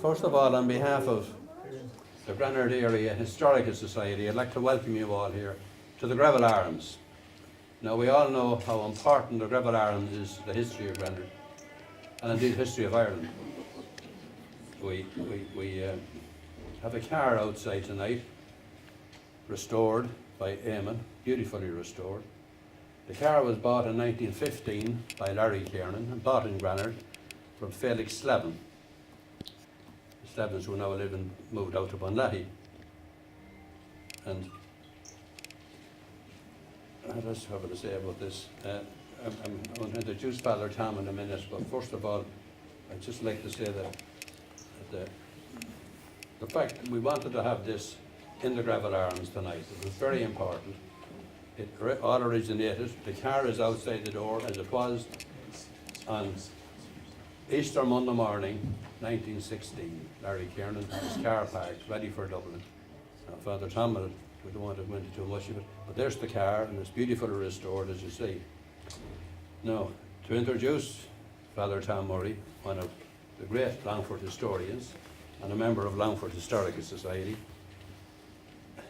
First of all, on behalf of the Granard Area Historical Society, I'd like to welcome you all here to the Greville Arms. Now, we all know how important the Greville Arms is to the history of Granard, and indeed history of Ireland. We have a car outside tonight, restored by Eamon, beautifully restored. The car was bought in 1915 by Larry Kiernan and bought in Granard from Felix Slevin. The Slevins who now moved out to Bunlahy. And what else have I to say about this? I'm going to introduce Father Tom in a minute, but first of all, I'd just like to say that the fact that we wanted to have this in the Greville Arms tonight, it was very important. It all originated, the car is outside the door as it was on Easter Monday morning, 1916. Larry Kiernan had his car parked, ready for Dublin. Now, Father Tom, we don't want to go into too much of it, but there's the car, and it's beautifully restored, as you see. Now, to introduce Father Tom Murray, one of the great Longford historians, and a member of Longford Historical Society.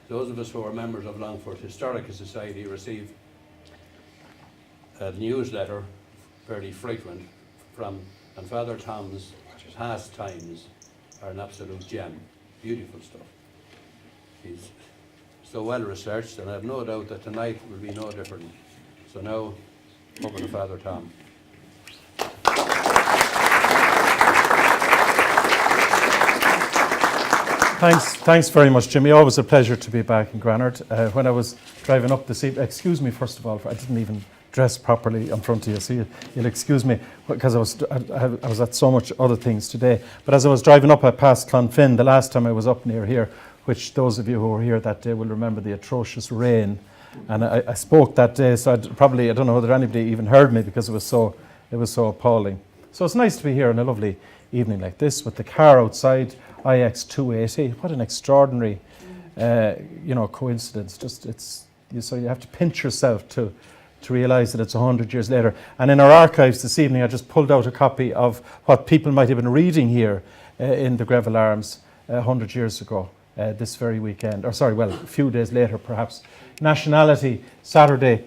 Those of us who are members of Longford Historical Society receive a newsletter, fairly frequent, and Father Tom's pastimes are an absolute gem. Beautiful stuff. He's so well researched, and I have no doubt that tonight will be no different. So now, over to Father Tom. Thanks very much, Jimmy. Always a pleasure to be back in Granard. When I was driving up this evening, excuse me first of all, I didn't even dress properly in front of you, so you'll excuse me because I was at so much other things today. But as I was driving up, I passed Clonfin the last time I was up near here, which those of you who were here that day will remember the atrocious rain. And I spoke that day, so I don't know whether anybody even heard me because it was so appalling. So it's nice to be here on a lovely evening like this with the car outside. IX 280. What an extraordinary, coincidence. So you have to pinch yourself to realise that it's 100 years later. And in our archives this evening, I just pulled out a copy of what people might have been reading here in the Greville Arms 100 years ago, this very weekend. A few days later, perhaps. Nationality, Saturday,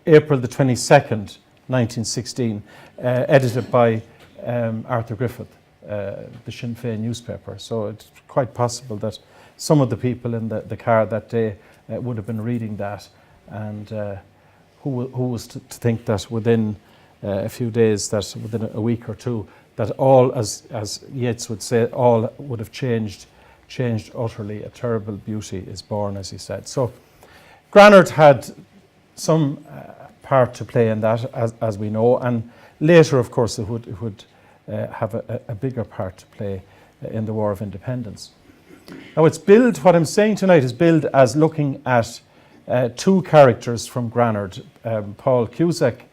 April the 22nd, 1916, edited by Arthur Griffith. The Sinn Féin newspaper. So it's quite possible that some of the people in the car that day would have been reading that, and who was to think that within a few days, that within a week or two, that all, as Yeats would say, all would have changed utterly. A terrible beauty is born, as he said. So Granard had some part to play in that, as we know, and later, of course, it would have a bigger part to play in the War of Independence. Now what I'm saying tonight is billed as looking at two characters from Granard, Paul Cusack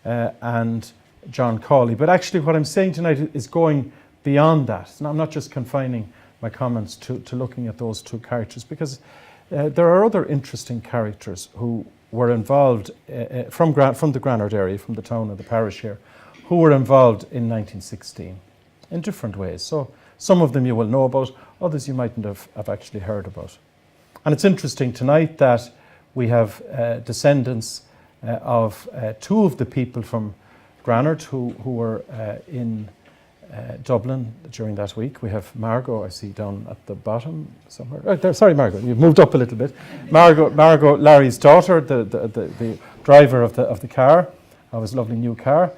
and John Cawley. But actually what I'm saying tonight is going beyond that. I'm not just confining my comments to looking at those two characters, because there are other interesting characters who were involved from the Granard area, from the town and the parish here, who were involved in 1916 in different ways. So some of them you will know about, others you mightn't have actually heard about. And it's interesting tonight that we have descendants of two of the people from Granard who were in Dublin during that week. We have Margot, I see down at the bottom somewhere. Right there, sorry, Margot, you've moved up a little bit. Margot, Larry's daughter, the driver of the car, of his lovely new car.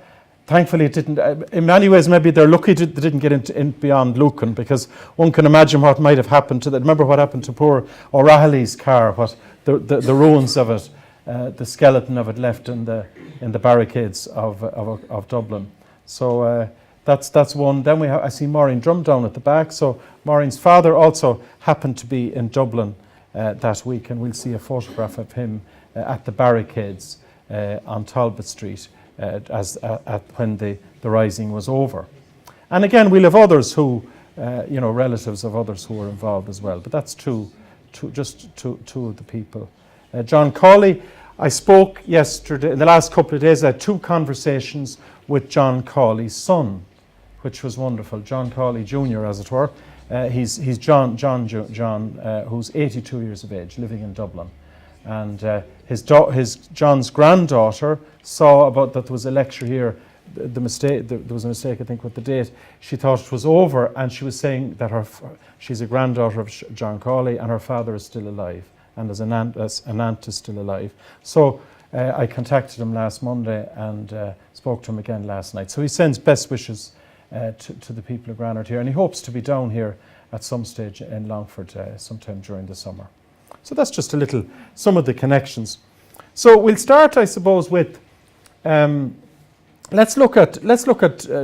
Thankfully, it didn't. In many ways, maybe they're lucky they didn't get in beyond Lucan, because one can imagine what might have happened to that. Remember what happened to poor O'Reilly's car? What the ruins of it, the skeleton of it left in the barricades of Dublin. So that's one. Then I see Maureen Drum down at the back. So Maureen's father also happened to be in Dublin that week, and we'll see a photograph of him at the barricades on Talbot Street. When the rising was over. And again, we'll have others who, relatives of others who were involved as well. But that's just two of the people. John Cawley, I spoke yesterday, in the last couple of days, I had two conversations with John Cawley's son, which was wonderful. John Cawley Jr., as it were. He's John, who's 82 years of age, living in Dublin. And John's granddaughter saw about that there was a lecture here. There was a mistake, I think, with the date. She thought it was over, and she was saying that she's a granddaughter of John Cawley, and her father is still alive, and as an aunt is still alive. So I contacted him last Monday and spoke to him again last night. So he sends best wishes to the people of Granard here, and he hopes to be down here at some stage in Longford sometime during the summer. So that's just some of the connections. So we'll start, I suppose, with let's look at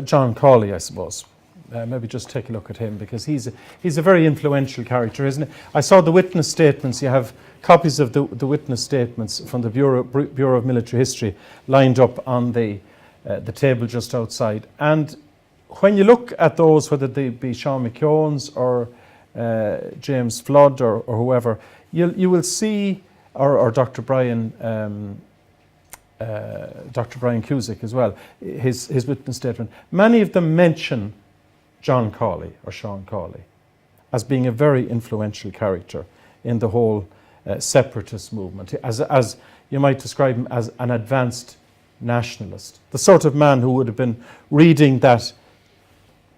John Cawley, I suppose. Maybe just take a look at him, because he's a very influential character, isn't he? I saw the witness statements. You have copies of the witness statements from the Bureau of Military History lined up on the table just outside. And when you look at those, whether they be Sean McKeown's or James Flood or whoever, you will see, or Dr. Brian Cusack as well, his witness statement. Many of them mention John Cawley or Sean Cawley as being a very influential character in the whole separatist movement, as you might describe him as an advanced nationalist, the sort of man who would have been reading that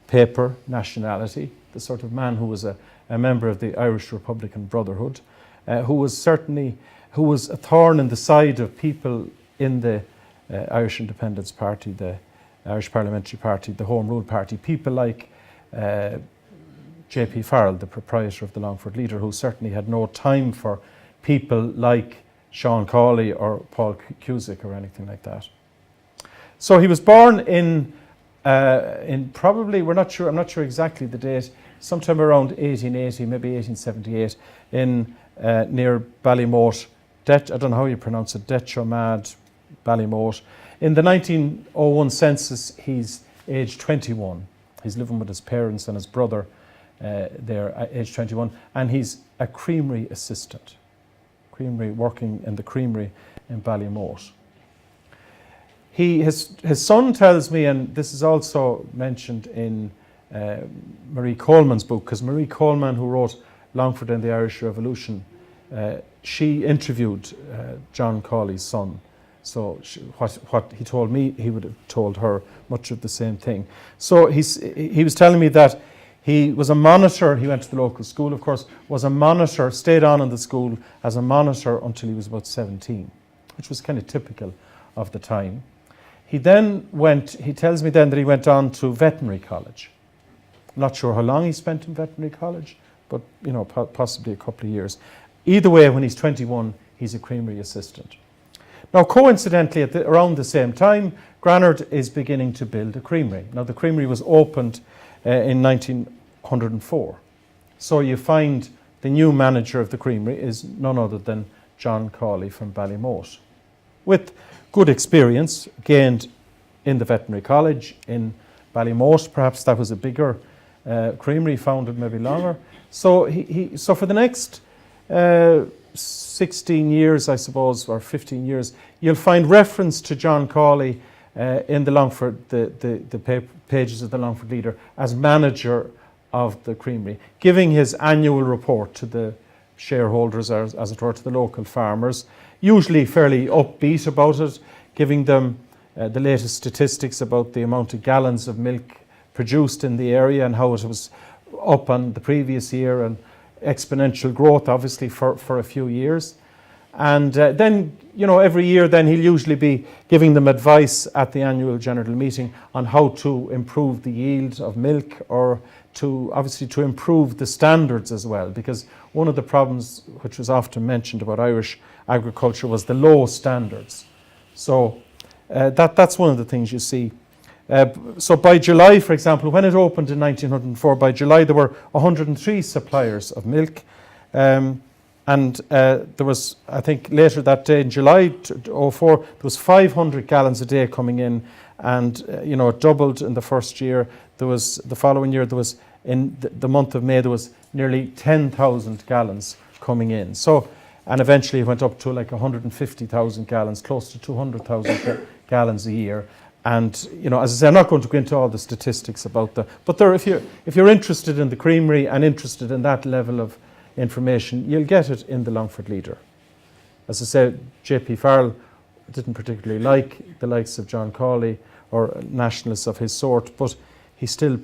paper, Nationality, the sort of man who was a member of the Irish Republican Brotherhood, who was a thorn in the side of people in the Irish Independence Party, the Irish Parliamentary Party, the Home Rule Party, people like J.P. Farrell, the proprietor of the Longford Leader, who certainly had no time for people like Sean Cawley or Paul Cusack or anything like that. So he was born in probably, I'm not sure exactly the date, sometime around 1880, maybe 1878, in near Ballymote. I don't know how you pronounce it, Detchomad, Ballymote. In the 1901 census, he's age 21. He's living with his parents and his brother there at age 21, and he's a creamery assistant, working in the creamery in Ballymote. His son tells me, and this is also mentioned in Marie Coleman's book, because Marie Coleman, who wrote Longford and the Irish Revolution, she interviewed John Cawley's son. So what he told me, he would have told her much of the same thing. So he was telling me that he was a monitor. He went to the local school, of course, was a monitor, stayed on in the school as a monitor until he was about 17, which was kind of typical of the time. He tells me then that he went on to veterinary college. I'm not sure how long he spent in veterinary college, but possibly a couple of years. Either way, when he's 21, he's a creamery assistant. Now, coincidentally, around the same time, Granard is beginning to build a creamery. Now, the creamery was opened in 1904. So you find the new manager of the creamery is none other than John Cawley from Ballymote, with good experience gained in the veterinary college in Ballymote. Perhaps that was a bigger creamery, founded maybe longer. So so for the next 16 years, I suppose, or 15 years, you'll find reference to John Cawley in the Longford, the pages of the Longford Leader, as manager of the creamery, giving his annual report to the shareholders, as it were, to the local farmers, usually fairly upbeat about it, giving them the latest statistics about the amount of gallons of milk produced in the area and how it was up on the previous year, and exponential growth, obviously, for a few years. And then, every year then he'll usually be giving them advice at the annual general meeting on how to improve the yield of milk, or to improve the standards as well, because one of the problems which was often mentioned about Irish agriculture was the low standards. So that's one of the things you see. So by July, for example, when it opened in 1904, by July there were 103 suppliers of milk. And there was, I think later that day in July 2004, there was 500 gallons a day coming in, and it doubled in the first year. The following year, there was, in the month of May, there was nearly 10,000 gallons coming in. So, and eventually it went up to like 150,000 gallons, close to 200,000 gallons a year. And as I say, I'm not going to go into all the statistics about that. But if you're interested in the creamery and interested in that level of information, you'll get it in the Longford Leader. As I said, J.P. Farrell didn't particularly like the likes of John Cawley or nationalists of his sort, but he still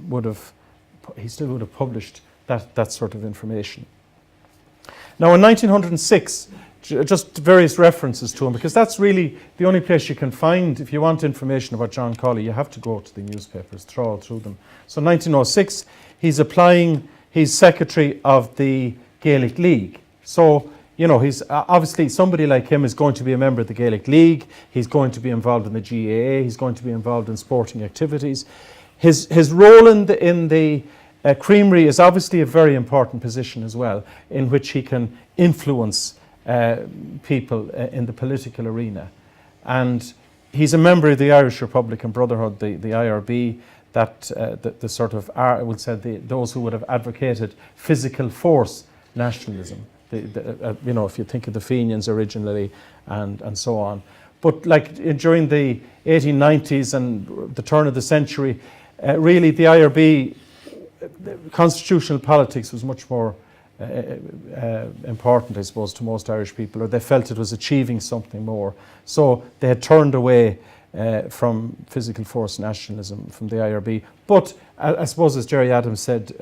would have published that sort of information. Now, in 1906. Just various references to him, because that's really the only place you can find, if you want information about John Cawley, you have to go to the newspapers, trawl through them. So 1906, he's secretary of the Gaelic League. So, he's obviously, somebody like him is going to be a member of the Gaelic League, he's going to be involved in the GAA, he's going to be involved in sporting activities. His role in the creamery is obviously a very important position as well, in which he can influence people in the political arena. And he's a member of the Irish Republican Brotherhood, the IRB, the sort of, I would say, those who would have advocated physical force nationalism. If you think of the Fenians originally and so on. But during the 1890s and the turn of the century, really the IRB, constitutional politics was much more important, I suppose, to most Irish people, or they felt it was achieving something more. So they had turned away from physical force nationalism from the IRB. But I suppose, as Jerry Adams said,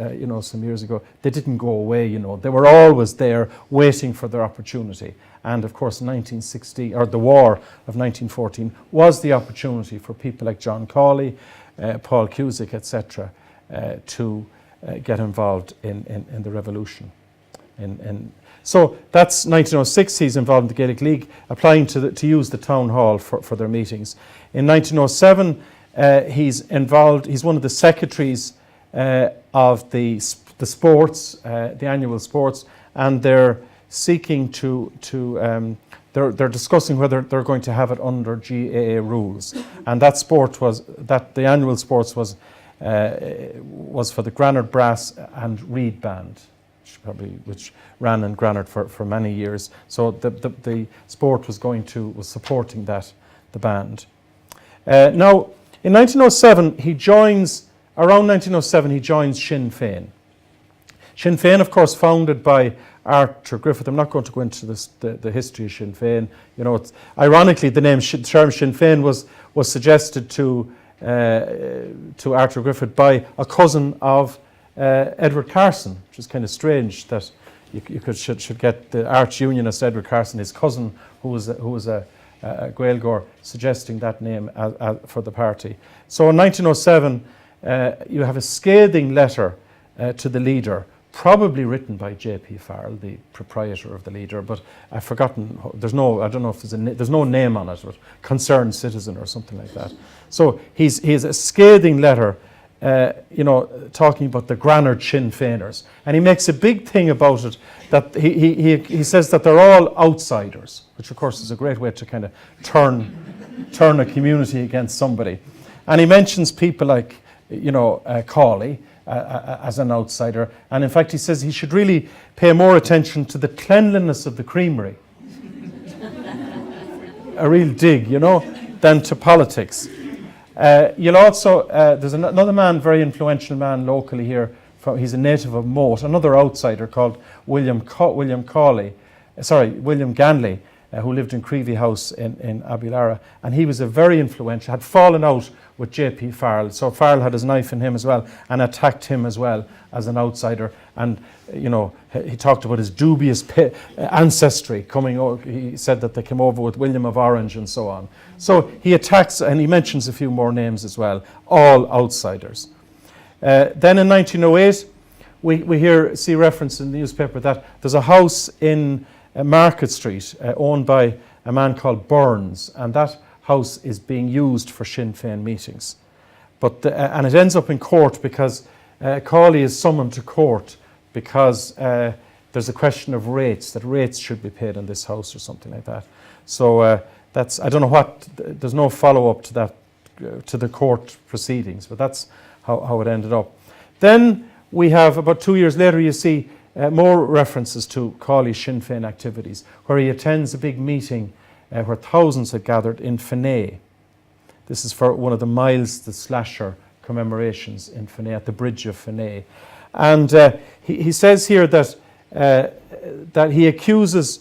some years ago, they didn't go away. They were always there, waiting for their opportunity. And of course, 1960, or the War of 1914, was the opportunity for people like John Cawley, Paul Cusack, etc., to get involved in the revolution. So that's 1906. He's involved in the Gaelic League, applying to use the town hall for their meetings. In 1907, he's involved. He's one of the secretaries of the sports, the annual sports, and they're seeking they're discussing whether they're going to have it under GAA rules. And the annual sports was for the Granard Brass and Reed Band, which ran in Granard for many years. So the sport was supporting the band. Now, in 1907, around 1907, he joins Sinn Féin. Sinn Féin, of course, founded by Arthur Griffith. I'm not going to go into the history of Sinn Féin. Ironically, the term Sinn Féin was suggested to Arthur Griffith by a cousin of Edward Carson, which is kind of strange that you should get the arch unionist Edward Carson, his cousin, who was a Gaeilgeoir, suggesting that name for the party. So in 1907, you have a scathing letter to the leader, probably written by J.P. Farrell, the proprietor of the Leader, but I've forgotten. I don't know if there's no name on it, but concerned citizen or something like that. So he has a scathing letter, talking about the Granard Sinn Féiners, and he makes a big thing about it. That he says that they're all outsiders, which of course is a great way to kind of turn a community against somebody. And he mentions people like Cawley as an outsider, and in fact he says he should really pay more attention to the cleanliness of the creamery. A real dig, than to politics. You'll also, there's another man, very influential man locally here, he's a native of Moat, another outsider called William Ganley, who lived in Creevy House in Abilara, and he was a very influential, had fallen out with J.P. Farrell, so Farrell had his knife in him as well, and attacked him as well as an outsider, and he talked about his dubious ancestry coming over. He said that they came over with William of Orange and so on. So he attacks, and he mentions a few more names as well, all outsiders. Then in 1908, we see reference in the newspaper that there's a house in Market Street owned by a man called Burns, and that house is being used for Sinn Féin meetings. And it ends up in court because Cawley is summoned to court because there's a question of rates, that rates should be paid in this house or something like that. So I don't know there's no follow-up to that, to the court proceedings, but that's how it ended up. Then we have, about 2 years later, you see more references to Cawley's Sinn Féin activities, where he attends a big meeting where thousands had gathered in Fenay. This is for one of the Miles the Slasher commemorations in Fenay, at the Bridge of Fenay. And he says here that he accuses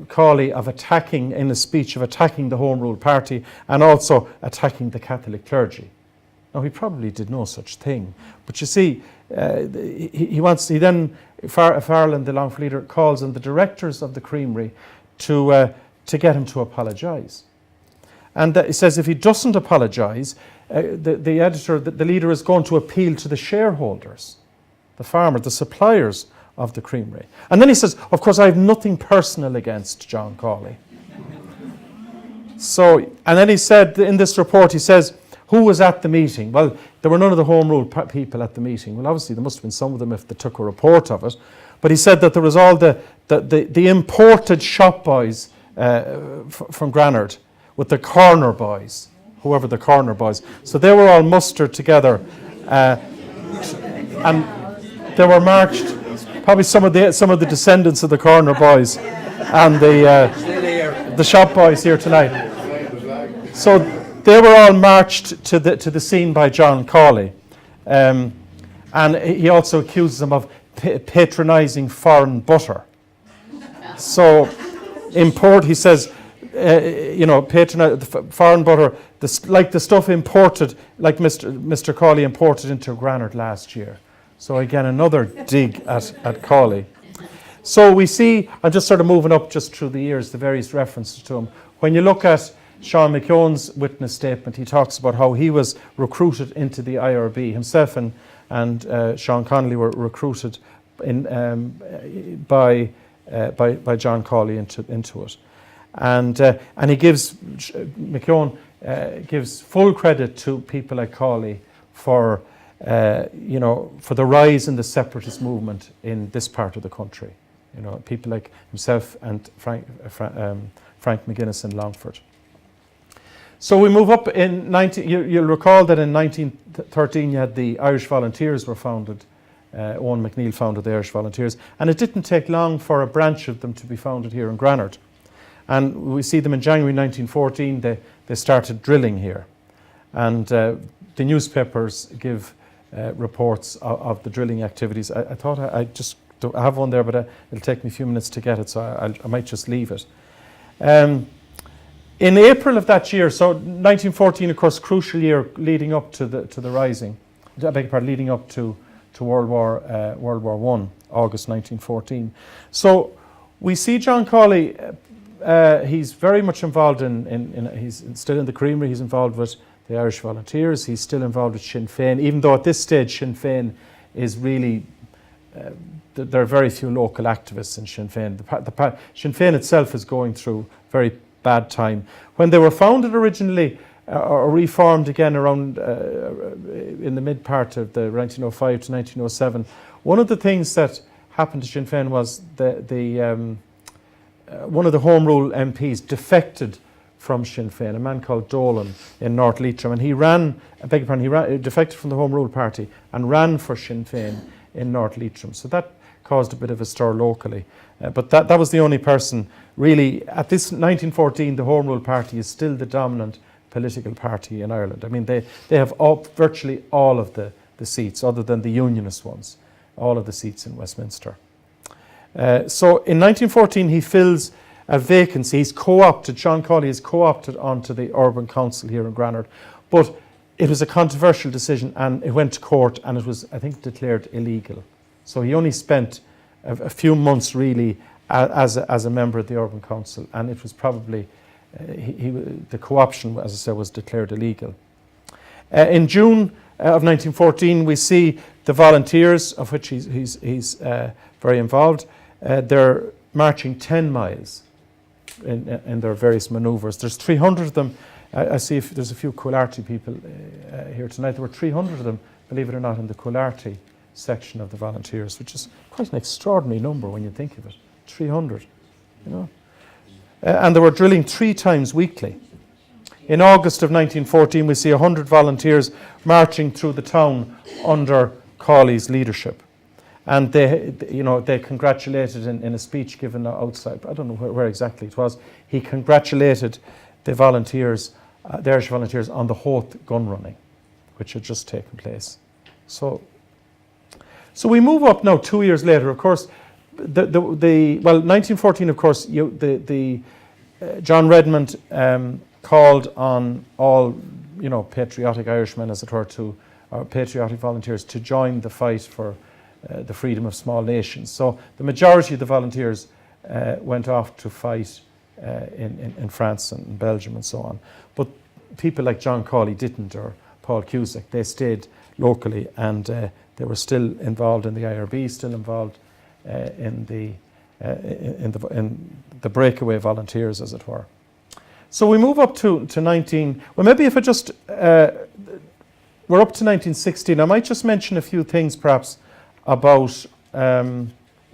Cawley of attacking, in a speech, of attacking the Home Rule Party and also attacking the Catholic clergy. Now, he probably did no such thing. But you see, Farrellan, the Longford leader, calls on the directors of the creamery to get him to apologise. And he says if he doesn't apologise, the editor, the leader, is going to appeal to the shareholders, the farmers, the suppliers of the creamery. And then he says, of course, I have nothing personal against John Cawley. So, and then he said, in this report, he says, who was at the meeting? Well, there were none of the Home Rule people at the meeting. Well, obviously, there must have been some of them if they took a report of it. But he said that there was all the imported shop boys from Granard with the corner boys, whoever the corner boys. So they were all mustered together, and they were marched. Probably some of the descendants of the corner boys and the shop boys here tonight. So they were all marched to the scene by John Cawley, and he also accuses them of patronising foreign butter. So he says, patronise foreign butter, like the stuff imported, like Mr. Cawley imported into Granard last year. So again, another dig at Cawley. So we see, I'm just sort of moving up just through the years, the various references to him. When you look at Sean McKeown's witness statement, he talks about how he was recruited into the IRB. Himself and Sean Connolly were recruited by John Cawley into it. And he gives, McKeown gives full credit to people like Cawley for the rise in the separatist movement in this part of the country. People like himself and Frank McGuinness in Longford. So we move up in you'll recall that in 1913 you had the Irish Volunteers were founded. Owen McNeill founded the Irish Volunteers, and it didn't take long for a branch of them to be founded here in Granard. And we see them in January 1914, they started drilling here. And the newspapers give reports of the drilling activities. I thought I just don't have one there, but it'll take me a few minutes to get it, so I might just leave it. In April of that year, so 1914, of course, crucial year leading up to the rising, I beg your pardon, leading up to World War I, August 1914. So we see John Cawley. He's very much involved he's still in the creamery. He's involved with the Irish Volunteers. He's still involved with Sinn Féin, even though at this stage Sinn Féin is really, there are very few local activists in Sinn Féin. Sinn Féin itself is going through a very bad time. When they were founded originally, or reformed again around in the mid part of the 1905 to 1907, one of the things that happened to Sinn Féin was one of the Home Rule MPs defected from Sinn Féin, a man called Dolan in North Leitrim, and he defected from the Home Rule Party and ran for Sinn Féin in North Leitrim. So that caused a bit of a stir locally. But that was the only person really. At this 1914, the Home Rule Party is still the dominant political party in Ireland. I mean, they have virtually all of the seats, other than the Unionist ones, all of the seats in Westminster. So in 1914, he fills a vacancy. He's co-opted, John Cawley is co-opted onto the Urban Council here in Granard. But it was a controversial decision, and it went to court, and it was, I think, declared illegal. So he only spent a few months really as a member of the Urban Council, and it was probably, the co-option, as I said, was declared illegal. In June of 1914, we see the Volunteers, of which he's very involved. They're marching 10 miles in their various manoeuvres. There's 300 of them. I see if there's a few Colarty people here tonight. There were 300 of them, believe it or not, in the Colarty section of the Volunteers, which is quite an extraordinary number when you think of it. 300, and they were drilling 3 times weekly. In August of 1914, we see 100 volunteers marching through the town under Cawley's leadership. And they congratulated in a speech given outside, I don't know where exactly it was, he congratulated the volunteers the Irish Volunteers on the Hoth gun running, which had just taken place. So we move up now 2 years later. Of course, 1914. Of course, John Redmond called on all, patriotic Irishmen, as it were, or patriotic volunteers to join the fight for the freedom of small nations. So the majority of the volunteers went off to fight in France and Belgium and so on. But people like John Cawley didn't, or Paul Cusack. They stayed locally, and they were still involved in the IRB, still involved in the breakaway volunteers, as it were. So we move up to 19. Well, maybe if I just we're up to 1916. I might just mention a few things, perhaps, about. I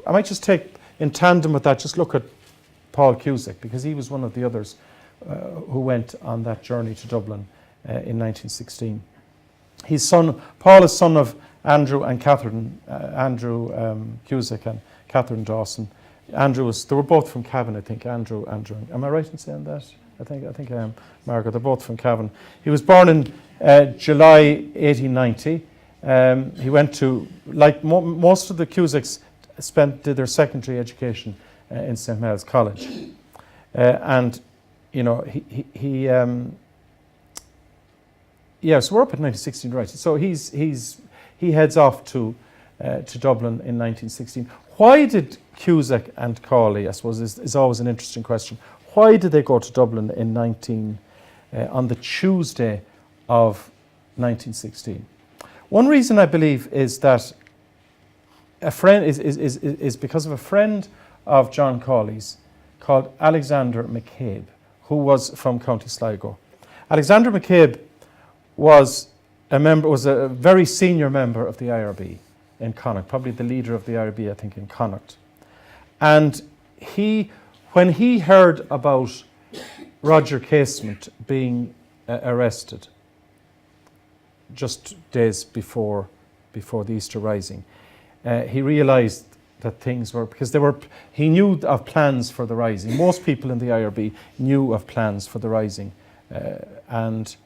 might just take in tandem with that. Just look at Paul Cusack, because he was one of the others who went on that journey to Dublin in 1916. Paul is son of Andrew and Catherine, Cusack and Catherine Dawson. They were both from Cavan, I think. Andrew. Am I right in saying that? I think I am, Margaret. They're both from Cavan. He was born in July 1890. He went to, like most of the Cusacks, did their secondary education in St. Mel's College, and so we're up at 1916, right? So he heads off to Dublin in 1916. Why did Cusack and Cawley, I suppose, is always an interesting question. Why did they go to Dublin on the Tuesday of 1916? One reason, I believe, is that a friend is because of a friend of John Cawley's called Alexander McCabe, who was from County Sligo. Alexander McCabe was a very senior member of the IRB in Connacht, probably the leader of the IRB, I think, in Connacht. And when he heard about Roger Casement being arrested just days before the Easter Rising, he realised that things were, because he knew of plans for the Rising. Most people in the IRB knew of plans for the Rising, and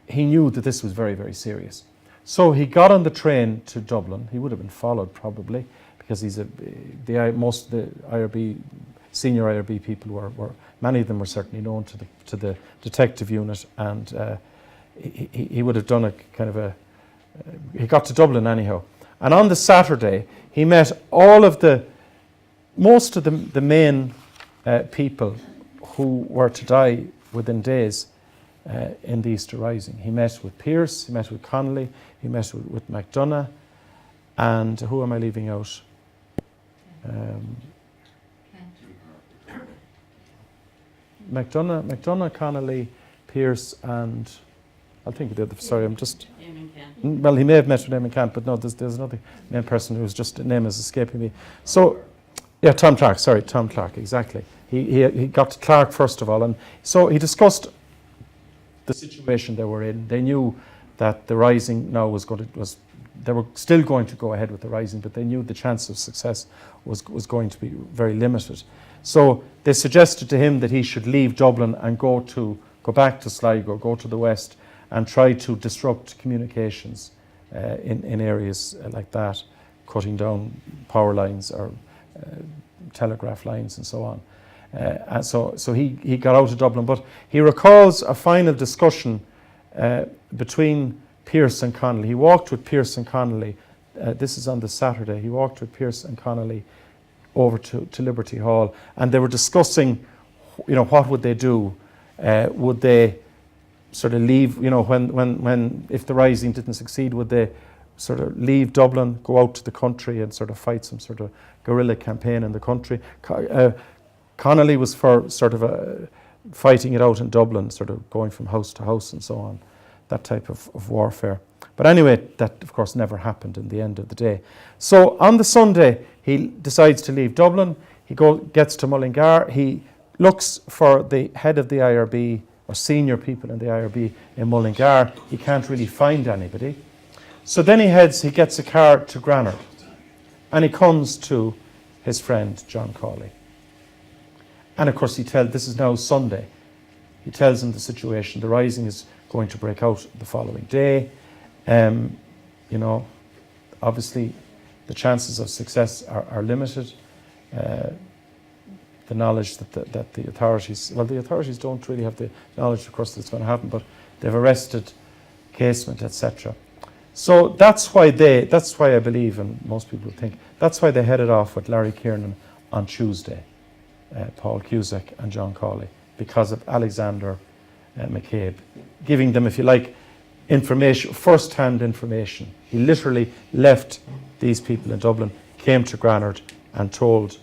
he knew that this was very, very serious. So he got on the train to Dublin. He would have been followed probably, because most of the IRB, senior IRB people were many of them were certainly known to the detective unit, and he would have done a kind of he got to Dublin anyhow. And on the Saturday, he met most of the main people who were to die within days in the Easter Rising. He met with Pearse, he met with Connolly, he met with MacDonagh, and who am I leaving out? MacDonagh, Connolly, Pearse, and I'll think of the other. Sorry, I'm just. Well, he may have met with Eamon Cant, but no, there's another main person whose just name is escaping me. So, yeah, Tom Clark. Sorry, Tom Clark. Exactly. He got to Clark first of all, and so he discussed the situation they were in. They knew that the Rising now they were still going to go ahead with the Rising, but they knew the chance of success was going to be very limited. So they suggested to him that he should leave Dublin and go back to Sligo, go to the west, and try to disrupt communications in areas like that, cutting down power lines or telegraph lines and so on. And so he got out of Dublin, but he recalls a final discussion between Pearse and Connolly. He walked with Pearse and Connolly. This is on the Saturday. He walked with Pearse and Connolly over to Liberty Hall, and they were discussing, what would they do? Would they sort of leave, when if the Rising didn't succeed, would they sort of leave Dublin, go out to the country and sort of fight some sort of guerrilla campaign in the country? Connolly was for sort of fighting it out in Dublin, sort of going from house to house and so on, that type of warfare. But anyway, that of course never happened in the end of the day. So on the Sunday, he decides to leave Dublin. He gets to Mullingar. He looks for the head of the IRB or senior people in the IRB in Mullingar. He can't really find anybody. So then he gets a car to Granard, and he comes to his friend John Cawley. And of course this is now Sunday. He tells them the situation. The rising is going to break out the following day. You know, obviously, the chances of success are limited. The knowledge that the authorities, well, the authorities don't really have the knowledge, of course, that it's going to happen, but they've arrested Casement, etc. So that's why I believe, and most people think, that's why they headed off with Larry Kiernan on Tuesday, Paul Cusack and John Cawley, because of Alexander McCabe, giving them, if you like, information, first-hand information. He literally left these people in Dublin, came to Granard and told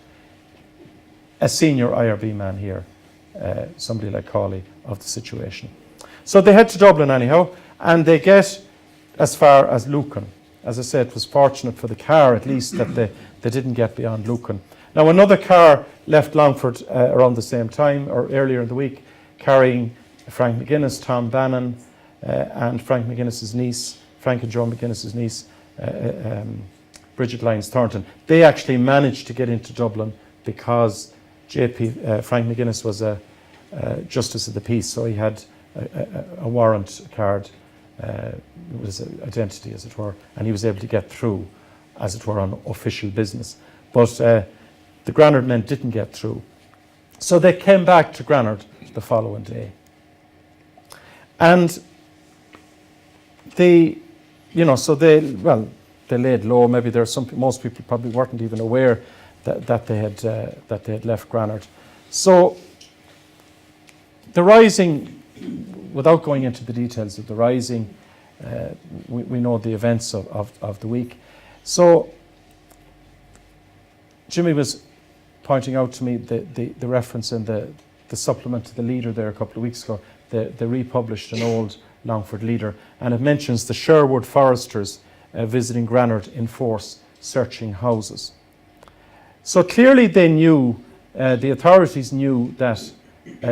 a senior IRB man here, somebody like Cawley, of the situation. So they head to Dublin anyhow, and they get as far as Lucan. As I said, it was fortunate for the car, at least, that they didn't get beyond Lucan. Now, another car left Longford around the same time, or earlier in the week, carrying Frank McGuinness, Tom Bannon, and Frank McGuinness's niece, Frank and Joan McGuinness's niece, Bridget Lyons Thornton. They actually managed to get into Dublin because Frank McGuinness was a Justice of the Peace, so he had a warrant card, with his identity, as it were, and he was able to get through, as it were, on official business. But the Granard men didn't get through. So they came back to Granard the following day. And they laid low. Maybe most people probably weren't even aware that they had left Granard. So the rising, without going into the details of the rising, we know the events of the week. So Jimmy was pointing out to me the reference in the supplement to the Leader there a couple of weeks ago. They republished an old Longford Leader, and it mentions the Sherwood Foresters visiting Granard in force, searching houses. So clearly they knew, the authorities knew that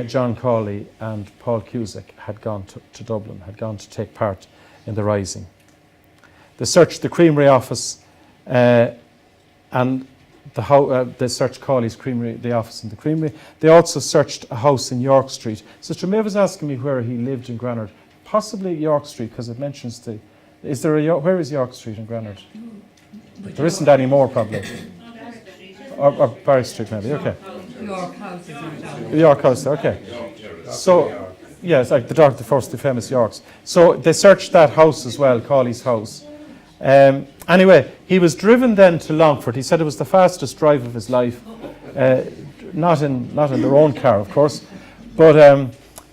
John Cawley and Paul Cusack had gone to Dublin, had gone to take part in the rising. They searched the Creamery office, and they searched Cawley's Creamery, the office in the Creamery. They also searched a house in York Street. Sister Maeve was asking me where he lived in Granard, possibly York Street, because it mentions where is York Street in Granard? There isn't any more, probably. Or Barrack Street, maybe, okay. York House is on top. York House, okay. So, yeah, it's like the first, the famous Yorks. So they searched that house as well, Cawley's house. Anyway, he was driven then to Longford. He said it was the fastest drive of his life. Not in their own car, of course, but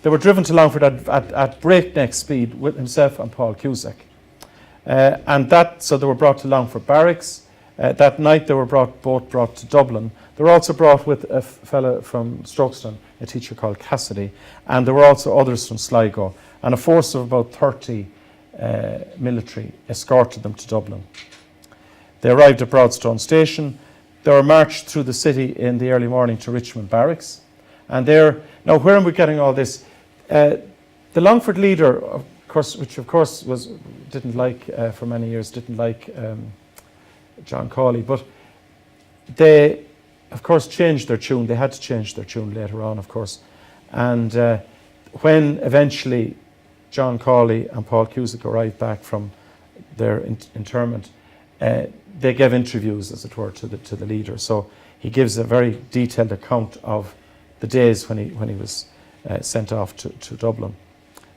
they were driven to Longford at breakneck speed with himself and Paul Cusack. So they were brought to Longford Barracks. That night they were both brought to Dublin. They were also brought with a fellow from Strokestone, a teacher called Cassidy, and there were also others from Sligo, and a force of about 30 military escorted them to Dublin. They arrived at Broadstone Station. They were marched through the city in the early morning to Richmond Barracks. And now where am we getting all this? The Longford Leader, of course, which of course didn't like for many years, didn't like John Cawley, but they, of course, changed their tune. They had to change their tune later on, of course. And when eventually John Cawley and Paul Cusack arrived back from their interment, they gave interviews, as it were, to the Leader. So he gives a very detailed account of the days when he was sent off to Dublin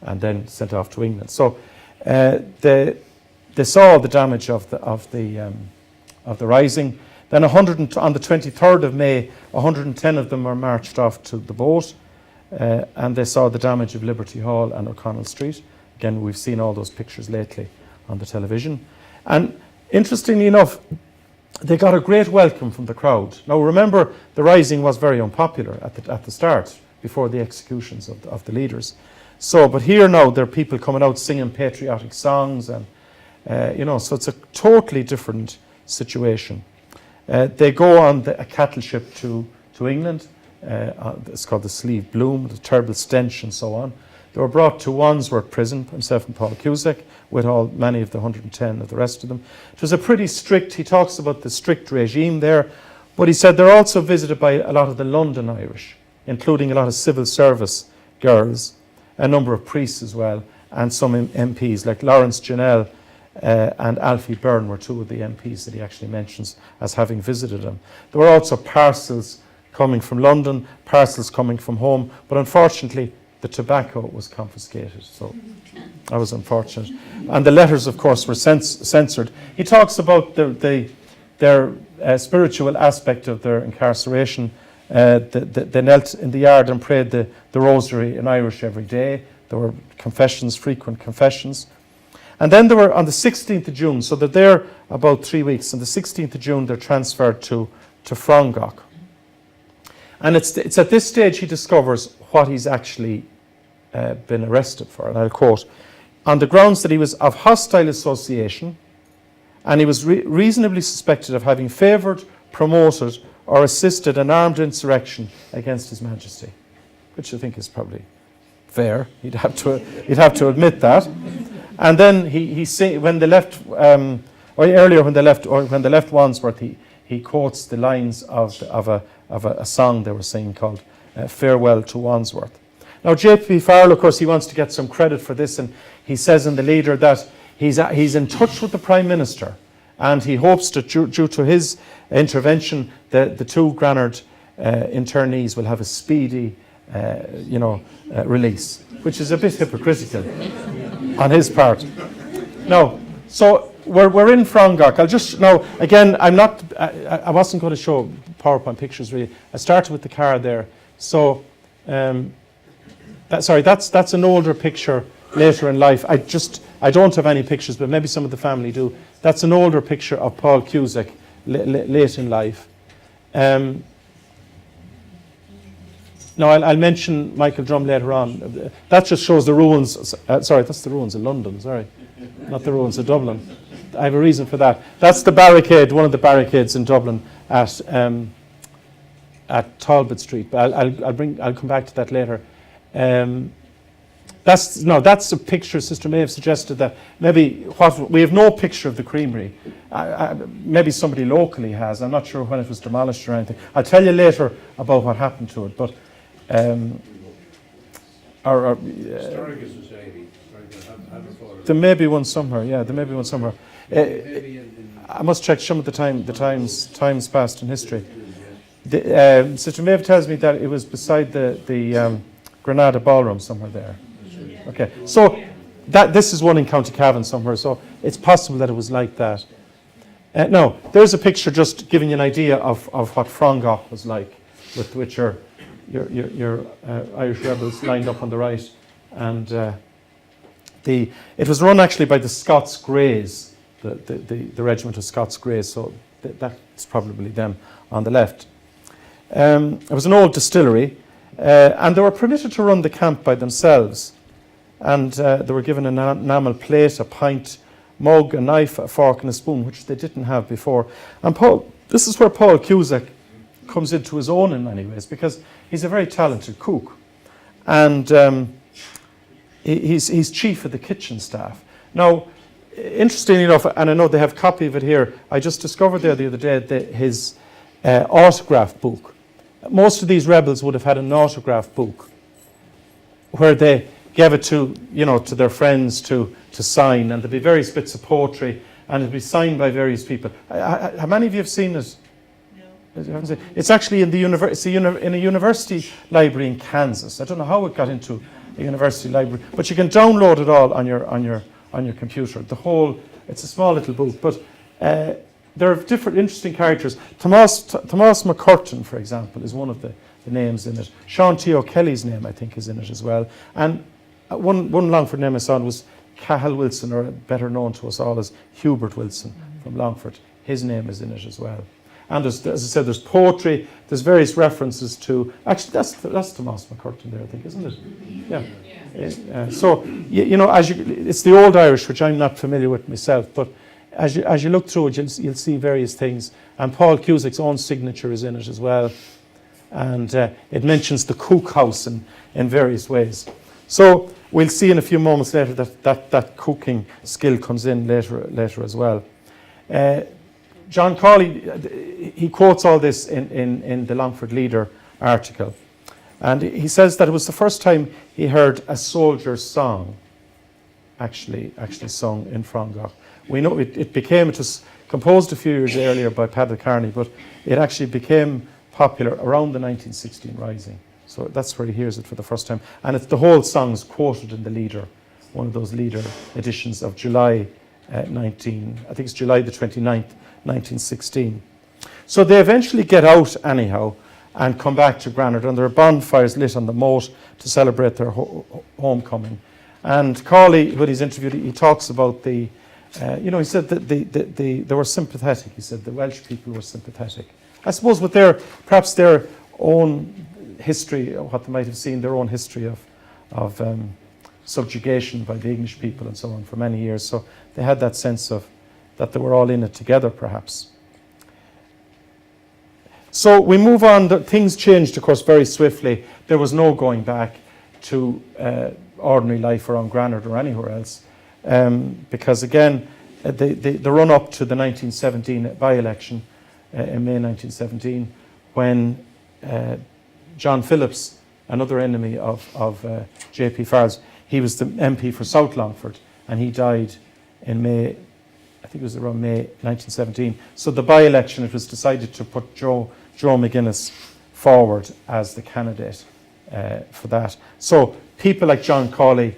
and then sent off to England. So they saw the damage of the rising. Then on the 23rd of May, 110 of them were marched off to the boat, and they saw the damage of Liberty Hall and O'Connell Street. Again, we've seen all those pictures lately on the television. And interestingly enough, they got a great welcome from the crowd. Now remember, the rising was very unpopular at the start, before the executions of the leaders. So, but here now, there are people coming out singing patriotic songs, and so it's a totally different situation. They go on a cattle ship to England. It's called the Sleeve Bloom, the terrible stench and so on. They were brought to Wandsworth Prison, himself and Paul Cusack, with many of the 110 of the rest of them. It was a pretty strict, he talks about the strict regime there, but he said they're also visited by a lot of the London Irish, including a lot of civil service girls, a number of priests as well, and some MPs like Lawrence Janelle and Alfie Byrne were two of the MPs that he actually mentions as having visited him. There were also parcels coming from London, parcels coming from home, but unfortunately the tobacco was confiscated, so that was unfortunate. And the letters, of course, were censored. He talks about their spiritual aspect of their incarceration. They knelt in the yard and prayed the rosary in Irish every day. There were confessions, frequent confessions. And then they were on the 16th of June, so they're there about 3 weeks. On the 16th of June, they're transferred to Frongach. And it's at this stage he discovers what he's actually been arrested for. And I'll quote, on the grounds that he was of hostile association and he was reasonably suspected of having favoured, promoted or assisted an armed insurrection against His Majesty, which I think is probably fair. He'd have to admit that. And then he say, when they left, or earlier when they left Wandsworth, he quotes the lines of a song they were singing called "Farewell to Wandsworth." Now J.P. Farrell, of course, he wants to get some credit for this, and he says in the leader that he's in touch with the Prime Minister, and he hopes that due to his intervention, the two Granard internees will have a speedy, release, which is a bit hypocritical on his part. Now, so we're in Frongach. I'll just now again. I wasn't going to show PowerPoint pictures really. I started with the car there. So, that's an older picture later in life. I don't have any pictures, but maybe some of the family do. That's an older picture of Paul Cusack late in life. Now, I'll mention Michael Drum later on. That just shows the ruins. Sorry, that's the ruins of London, sorry. Not the ruins of Dublin. I have a reason for that. That's the barricade, one of the barricades in Dublin at Talbot Street. But I'll come back to that later. That's a picture. Sister May have suggested that maybe we have no picture of the creamery. Maybe somebody locally has. I'm not sure when it was demolished or anything. I'll tell you later about what happened to it. But Historical Society. There may be one somewhere. Yeah, there may be one somewhere. I must check some of the times past in history. Sister Maeve tells me that it was beside the Granada Ballroom somewhere there. Okay, so this is one in County Cavan somewhere, so it's possible that it was like that. No, there's a picture just giving you an idea of what Frongach was like, with which your Irish rebels lined up on the right, and it was run actually by the Scots Greys, the regiment of Scots Greys, so that's probably them on the left. It was an old distillery, and they were permitted to run the camp by themselves. And they were given an enamel plate, a pint, mug, a knife, a fork and a spoon, which they didn't have before. And this is where Paul Cusack comes into his own in many ways, because he's a very talented cook. And he's chief of the kitchen staff. Now, interestingly enough, and I know they have a copy of it here, I just discovered there the other day his autograph book. Most of these rebels would have had an autograph book where they gave it to their friends to sign, and there'd be various bits of poetry, and it'd be signed by various people. How many of you have seen it? No. It's actually in in a university library in Kansas. I don't know how it got into a university library, but you can download it all on your computer. It's a small little book, but there are different interesting characters. Thomas McCurtain, for example, is one of the names in it. Sean T. O'Kelly's name, I think, is in it as well. And one Longford name I saw was Cahill Wilson, or better known to us all as Hubert Wilson from Longford. His name is in it as well. And as I said, there's poetry, there's various references to... Actually, that's Thomas McCurtain there, I think, isn't it? Yeah. So, it's the Old Irish, which I'm not familiar with myself, but as you look through it, you'll see various things. And Paul Cusack's own signature is in it as well. And it mentions the cook house in various ways. So we'll see in a few moments later that cooking skill comes in later as well. John Cawley, he quotes all this in the Longford Leader article. And he says that it was the first time he heard a soldier's song actually sung in Frongagh. We know it was composed a few years earlier by Paddy Carney, but it actually became popular around the 1916 Rising. So that's where he hears it for the first time. And the whole song is quoted in the Leader, one of those Leader editions of July I think it's July the 29th, 1916. So they eventually get out anyhow and come back to Granard, and there are bonfires lit on the moat to celebrate their homecoming. And Cawley, when he's interviewed, he talks about he said that they were sympathetic. He said the Welsh people were sympathetic. I suppose with perhaps their own history, what they might have seen, their own history of subjugation by the English people and so on for many years. So they had that sense of that they were all in it together, perhaps. So we move on. Things changed, of course, very swiftly. There was no going back to ordinary life around Granard or anywhere else. Because, again, the run-up to the 1917 by-election in May 1917, when John Phillips, another enemy of J.P. Farrell's, he was the MP for South Longford, and he died in May, I think it was around May 1917. So the by-election, it was decided to put Joe McGuinness forward as the candidate for that. So people like John Cawley,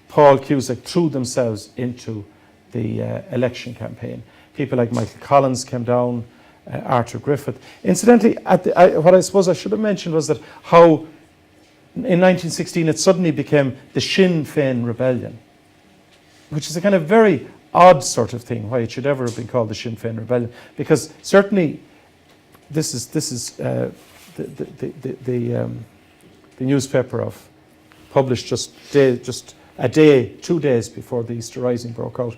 Paul Cusack threw themselves into the election campaign. People like Michael Collins came down, Arthur Griffith. Incidentally, what I suppose I should have mentioned was that how in 1916 it suddenly became the Sinn Féin Rebellion, which is a kind of very odd sort of thing, why it should ever have been called the Sinn Féin Rebellion, because certainly this is the newspaper published just 2 days before the Easter Rising broke out.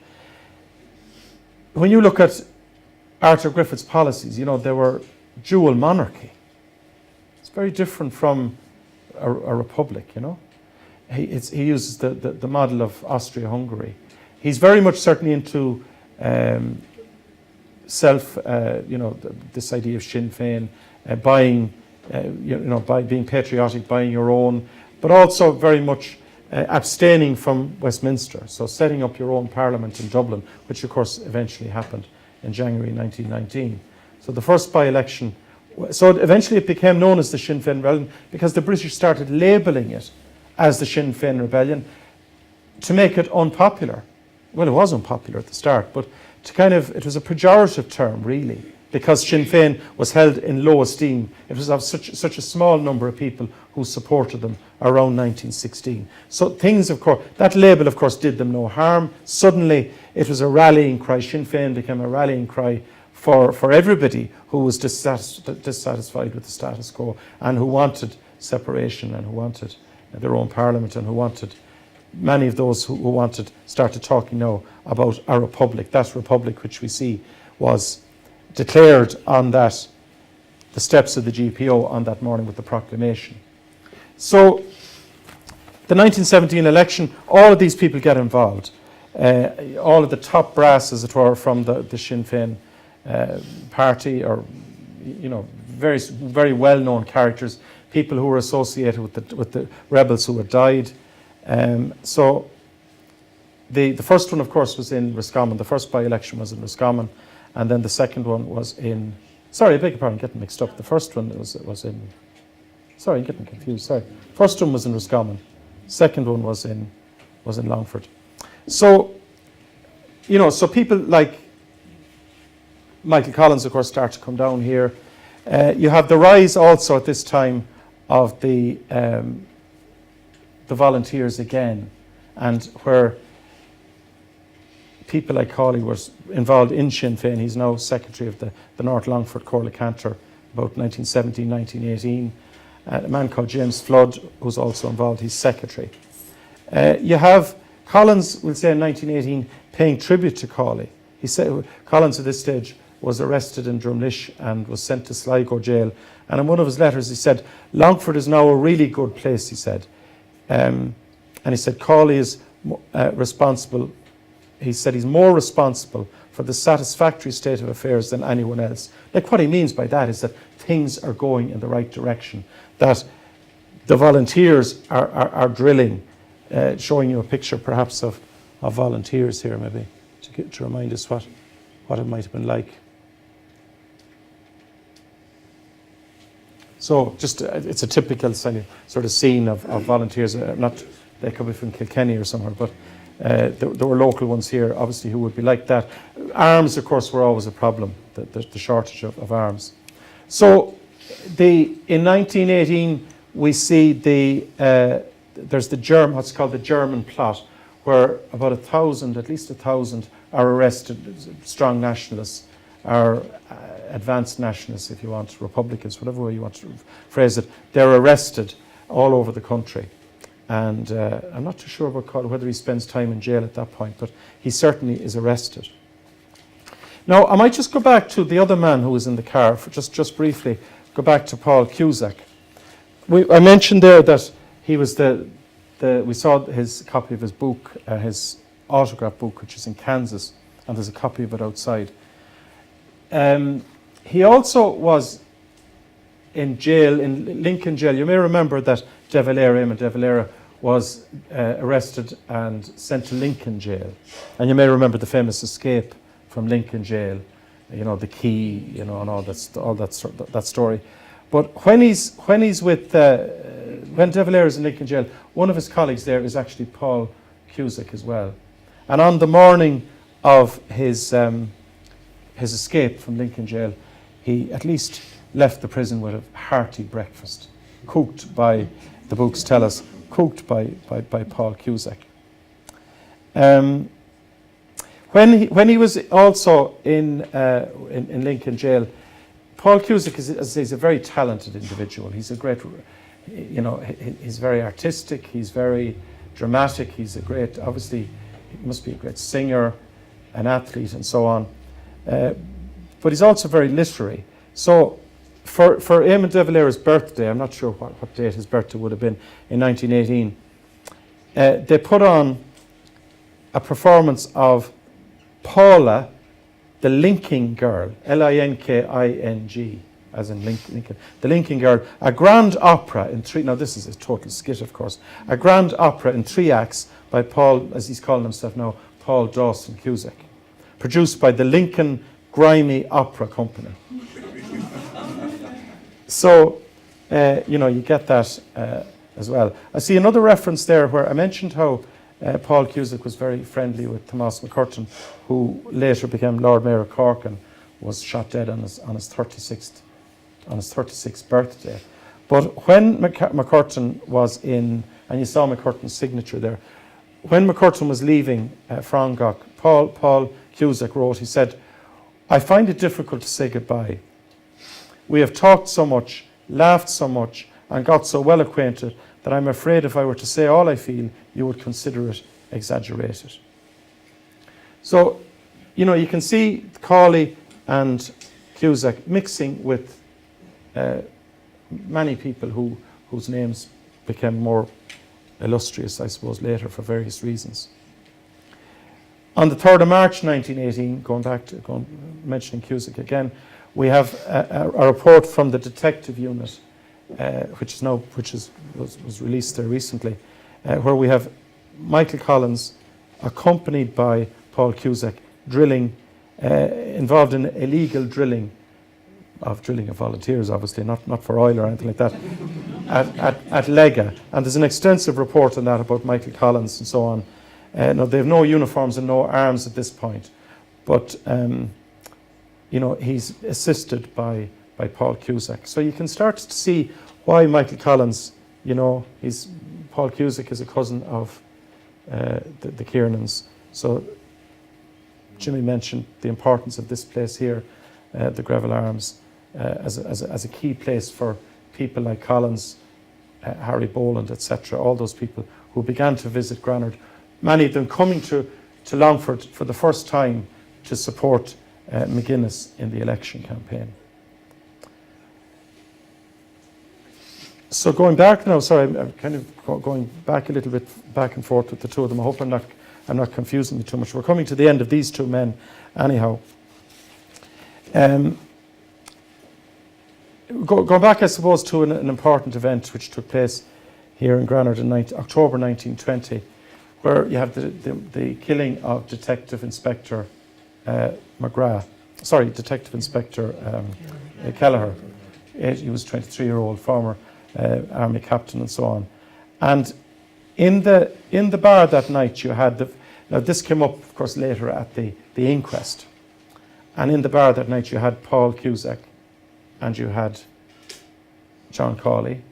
When you look at Arthur Griffith's policies, they were dual monarchy. It's very different from a republic, He uses the model of Austria-Hungary. He's very much certainly into this idea of Sinn Féin, buying, by being patriotic, buying your own, but also very much abstaining from Westminster, so setting up your own parliament in Dublin, which of course eventually happened in January 1919. So the first by-election, so eventually it became known as the Sinn Féin Rebellion because the British started labelling it as the Sinn Féin Rebellion to make it unpopular. Well, it was unpopular at the start, but it was a pejorative term, really, because Sinn Féin was held in low esteem. It was of such a small number of people who supported them around 1916. So things, of course, that label, of course, did them no harm. Suddenly, it was a rallying cry. Sinn Féin became a rallying cry for everybody who was dissatisfied with the status quo and who wanted separation and who wanted their own parliament and who wanted, many of those who wanted, started talking now about a republic. That republic which we see was declared on the steps of the GPO on that morning with the proclamation. So the 1917 election, all of these people get involved. All of the top brass, as it were, from the Sinn Féin party, or very, very well-known characters, people who were associated with the rebels who had died. So the first one, of course, was in Roscommon. The first by-election was in Roscommon, and then the second one was in. Sorry, I beg your pardon, getting mixed up. The first one was in. Sorry, I'm getting confused. Sorry, first one was in Roscommon. Second one was in Longford. So, so people like Michael Collins, of course, start to come down here. You have the rise also at this time of the volunteers again, and where people like Cawley were involved in Sinn Féin. He's now secretary of the North Longford Corla Cantor, about 1917, 1918. A man called James Flood, who's also involved, he's secretary. You have Collins, we'll say in 1918, paying tribute to Cawley. He said Collins at this stage was arrested in Drumlish and was sent to Sligo jail. And in one of his letters he said, "Longford is now a really good place," he said. And he said Cawley is responsible. He said he's more responsible for the satisfactory state of affairs than anyone else. Like, what he means by that is that things are going in the right direction, that the volunteers are drilling, showing you a picture perhaps of volunteers here maybe to remind us what it might have been like. So just it's a typical sort of scene of volunteers. They could be from Kilkenny or somewhere, but there were local ones here, obviously, who would be like that. Arms, of course, were always a problem, the shortage of arms. So in 1918, we see there's what's called the German plot, where about 1,000, at least 1,000, are arrested, strong nationalists, are advanced nationalists, if you want, Republicans, whatever way you want to phrase it. They're arrested all over the country. And I'm not too sure whether he spends time in jail at that point, but he certainly is arrested. Now, I might just go back to the other man who was in the car, just briefly, go back to Paul Cusack. I mentioned there that he was we saw his copy of his book, his autograph book, which is in Kansas, and there's a copy of it outside. He also was in jail, in Lincoln jail. You may remember that Eamon De Valera was arrested and sent to Lincoln jail. And you may remember the famous escape from Lincoln jail, the key, and all that story. But when De Valera is in Lincoln jail, one of his colleagues there is actually Paul Cusack as well. And on the morning of his escape from Lincoln jail, he at least left the prison with a hearty breakfast, cooked by, the books tell us, cooked by Paul Cusack. When he was also in Lincoln jail, Paul Cusack is a very talented individual. He's a great, he's very artistic, he's very dramatic, obviously, he must be a great singer, an athlete, and so on. But he's also very literary. So for Eamon De Valera's birthday, I'm not sure what date his birthday would have been, in 1918, they put on a performance of Paula, the Linking Girl, Linking, as in Lincoln, the Linking Girl, a grand opera in now this is a total skit, of course, a grand opera in 3 acts by Paul, as he's calling himself now, Paul Dawson Cusack, produced by the Lincoln Grimy Opera Company. So, you get that as well. I see another reference there where I mentioned how Paul Cusack was very friendly with Thomas McCurtain, who later became Lord Mayor of Cork and was shot dead on his 36th birthday. But when McCurtain was in, and you saw McCurtain's signature there, when McCurtain was leaving Frongok, Paul Cusack wrote, he said, "I find it difficult to say goodbye. We have talked so much, laughed so much, and got so well acquainted that I'm afraid if I were to say all I feel, you would consider it exaggerated." So, you can see Cawley and Cusack mixing with many people whose names became more illustrious, I suppose, later for various reasons. On the 3rd of March 1918, mentioning Cusack again, we have a report from the detective unit, which was released there recently, where we have Michael Collins, accompanied by Paul Cusack, involved in illegal drilling of volunteers, obviously, not for oil or anything like that, at Lega. And there's an extensive report on that about Michael Collins and so on. Now, they have no uniforms and no arms at this point, but he's assisted by Paul Cusack. So you can start to see why Michael Collins, Paul Cusack is a cousin of the Kiernans. So Jimmy mentioned the importance of this place here, the Greville Arms, as a key place for people like Collins, Harry Boland, etc., all those people who began to visit Granard, many of them coming to Longford for the first time to support McGuinness in the election campaign. So going back now, sorry, I'm kind of going back a little bit, back and forth with the two of them. I hope I'm not confusing you too much. We're coming to the end of these two men anyhow. Going back, I suppose, to an important event which took place here in Granard in October 1920, where you have the killing of Detective Inspector Detective Inspector Kelleher. He was a 23-year-old former army captain and so on. And in the bar that night you had now this came up of course later at the inquest. And in the bar that night you had Paul Cusack, and you had John Cawley,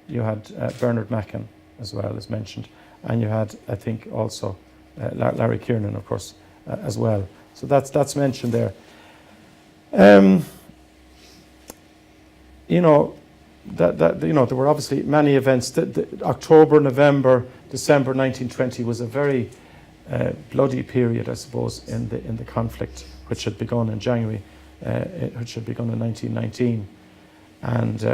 you had Bernard Mackin as well as mentioned, and you had, I think, also Larry Kiernan, of course, as well. So that's mentioned there. You know, there were obviously many events. The October, November, December 1920 was a very bloody period, I suppose, in the conflict, which had begun in January, which had begun in 1919, and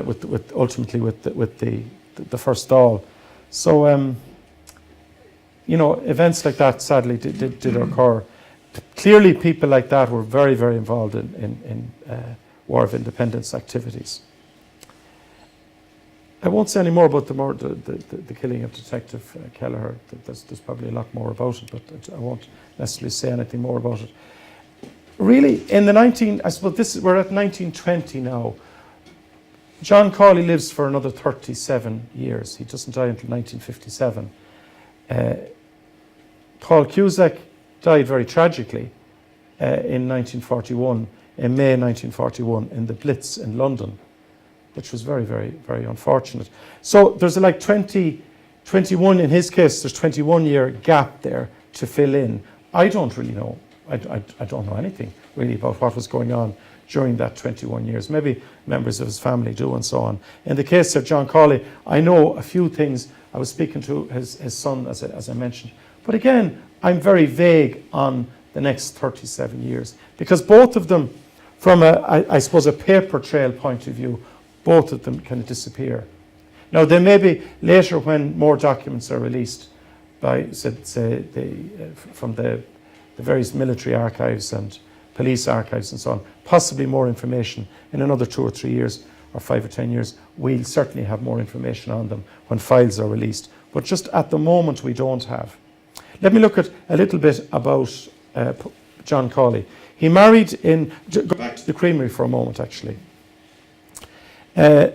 ultimately with the first Dáil. So you know, events like that sadly did occur. Clearly, people like that were very, very involved in War of Independence activities. I won't say any more about the killing of Detective Kelleher. There's probably a lot more about it, but I won't necessarily say anything more about it. Really, I suppose we're at 1920 now. John Cawley lives for another 37 years. He doesn't die until 1957. Paul Cusack died very tragically in 1941, in May 1941, in the Blitz in London, which was very, very, very unfortunate. So there's like 21, in his case, there's 21-year gap there to fill in. I don't really know. I don't know anything really about what was going on during that 21 years. Maybe members of his family do and so on. In the case of John Cawley, I know a few things. I was speaking to his son, as I mentioned. But again, I'm very vague on the next 37 years because both of them, from I suppose a paper trail point of view, both of them kind of disappear. Now, there may be later when more documents are released by, from the various military archives and police archives and so on, possibly more information in another 2 or 3 years or 5 or 10 years. We'll certainly have more information on them when files are released. But just at the moment, we don't have. Let me look at a little bit about John Cawley. He married go back to the creamery for a moment, actually. The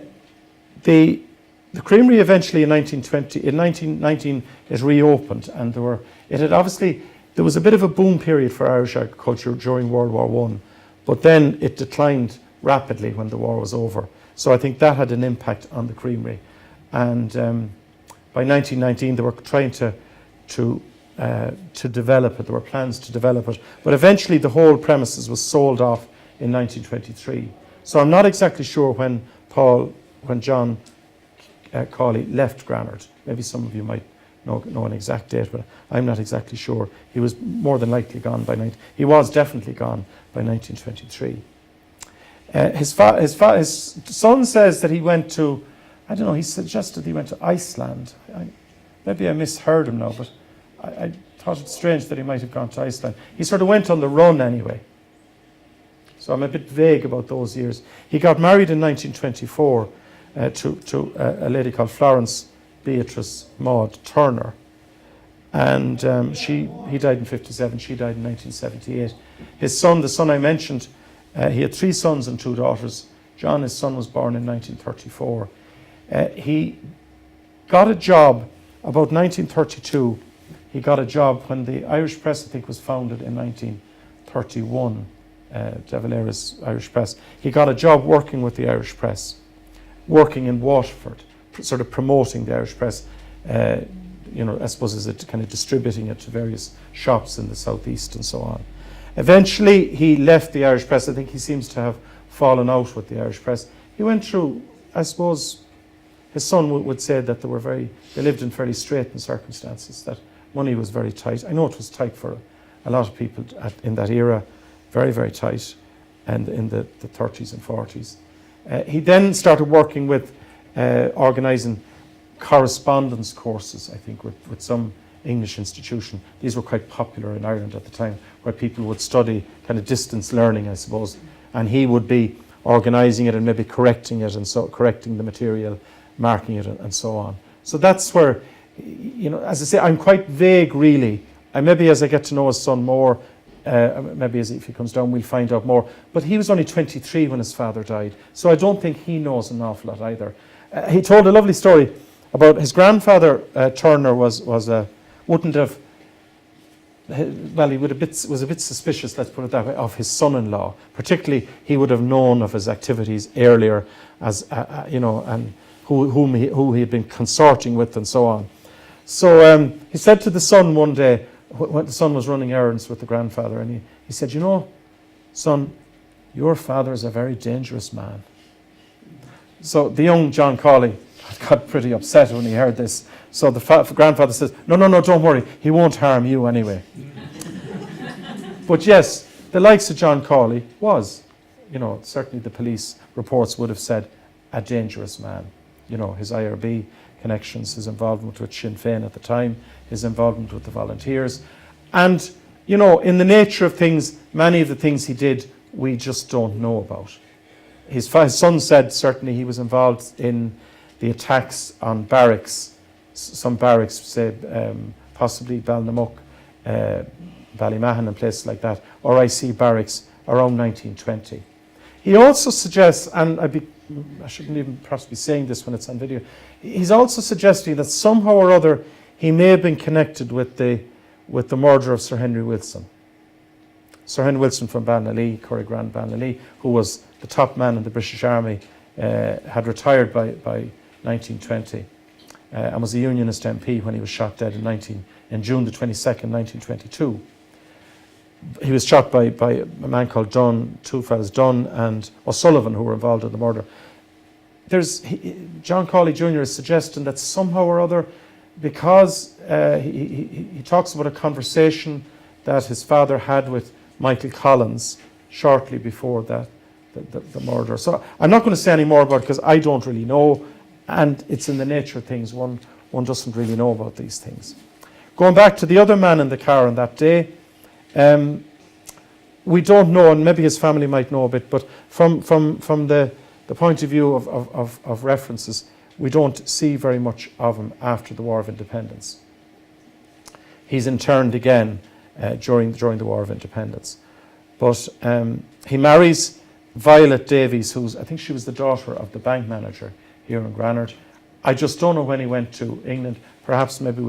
creamery eventually in 1919, it reopened, and there was a bit of a boom period for Irish agriculture during World War I, but then it declined rapidly when the war was over. So I think that had an impact on the creamery. And by 1919, they were trying to develop it. There were plans to develop it, but eventually the whole premises was sold off in 1923. So I'm not exactly sure when John Cawley left Granard. Maybe some of you might know an exact date, but I'm not exactly sure. He was more than likely gone he was definitely gone by 1923. His son says that he went to, I don't know, he suggested he went to Iceland. Maybe I misheard him now, but I thought it strange that he might have gone to Iceland. He sort of went on the run anyway. So I'm a bit vague about those years. He got married in 1924 to a lady called Florence Beatrice Maud Turner. And he died in 57, she died in 1978. His son, the son I mentioned, he had 3 sons and 2 daughters. John, his son, was born in 1934. He got a job about 1932. He got a job when the Irish Press, I think, was founded in 1931, De Valera's Irish Press. He got a job working with the Irish Press, working in Waterford, sort of promoting the Irish Press, I suppose as it kind of distributing it to various shops in the southeast and so on. Eventually, he left the Irish Press. I think he seems to have fallen out with the Irish Press. He went through, I suppose, his son would say that they lived in fairly straitened circumstances, that money was very tight. I know it was tight for a lot of people in that era, very, very tight, and in the 30s and 40s. He then started working with organising correspondence courses, I think, with some English institution. These were quite popular in Ireland at the time, where people would study kind of distance learning, I suppose, and he would be organising it and maybe correcting it, and so correcting the material, marking it, and so on. So that's where, as I say, I'm quite vague really. Maybe as I get to know his son more, maybe as if he comes down, we'll find out more. But he was only 23 when his father died, so I don't think he knows an awful lot either. He told a lovely story about his grandfather. Turner wouldn't have. Well, he was a bit suspicious, let's put it that way, of his son-in-law. Particularly, he would have known of his activities earlier, as and who he had been consorting with, and so on. So he said to the son one day, when the son was running errands with the grandfather, and he said, son, your father is a very dangerous man. So the young John Cawley got pretty upset when he heard this. So the grandfather says, no, don't worry, he won't harm you anyway. But yes, the likes of John Cawley was, certainly the police reports would have said, a dangerous man. His IRB connections, his involvement with Sinn Féin at the time, his involvement with the volunteers. And, in the nature of things, many of the things he did, we just don't know about. His son said certainly he was involved in the attacks on barracks, some barracks, say, possibly Balnamuck, Ballymahan and places like that, or IC barracks around 1920. He also suggests, and I shouldn't even perhaps be saying this when it's on video, he's also suggesting that somehow or other he may have been connected with the murder of Sir Henry Wilson. Sir Henry Wilson from Balnalee, Curry Grand Balnalee, who was the top man in the British Army, had retired by 1920. And was a Unionist MP when he was shot dead in June the 22nd, 1922. He was shot by a man called Dunn, two fellas, Dunn and O'Sullivan, who were involved in the murder. John Cawley Jr. is suggesting that somehow or other, because he talks about a conversation that his father had with Michael Collins shortly before the murder. So I'm not going to say any more about it because I don't really know, and it's in the nature of things. One doesn't really know about these things. Going back to the other man in the car on that day, we don't know, and maybe his family might know a bit, but from the point of view of references, we don't see very much of him after the War of Independence. He's interned again during the War of Independence. But he marries Violet Davies, I think she was the daughter of the bank manager here in Granard. I just don't know when he went to England. Perhaps maybe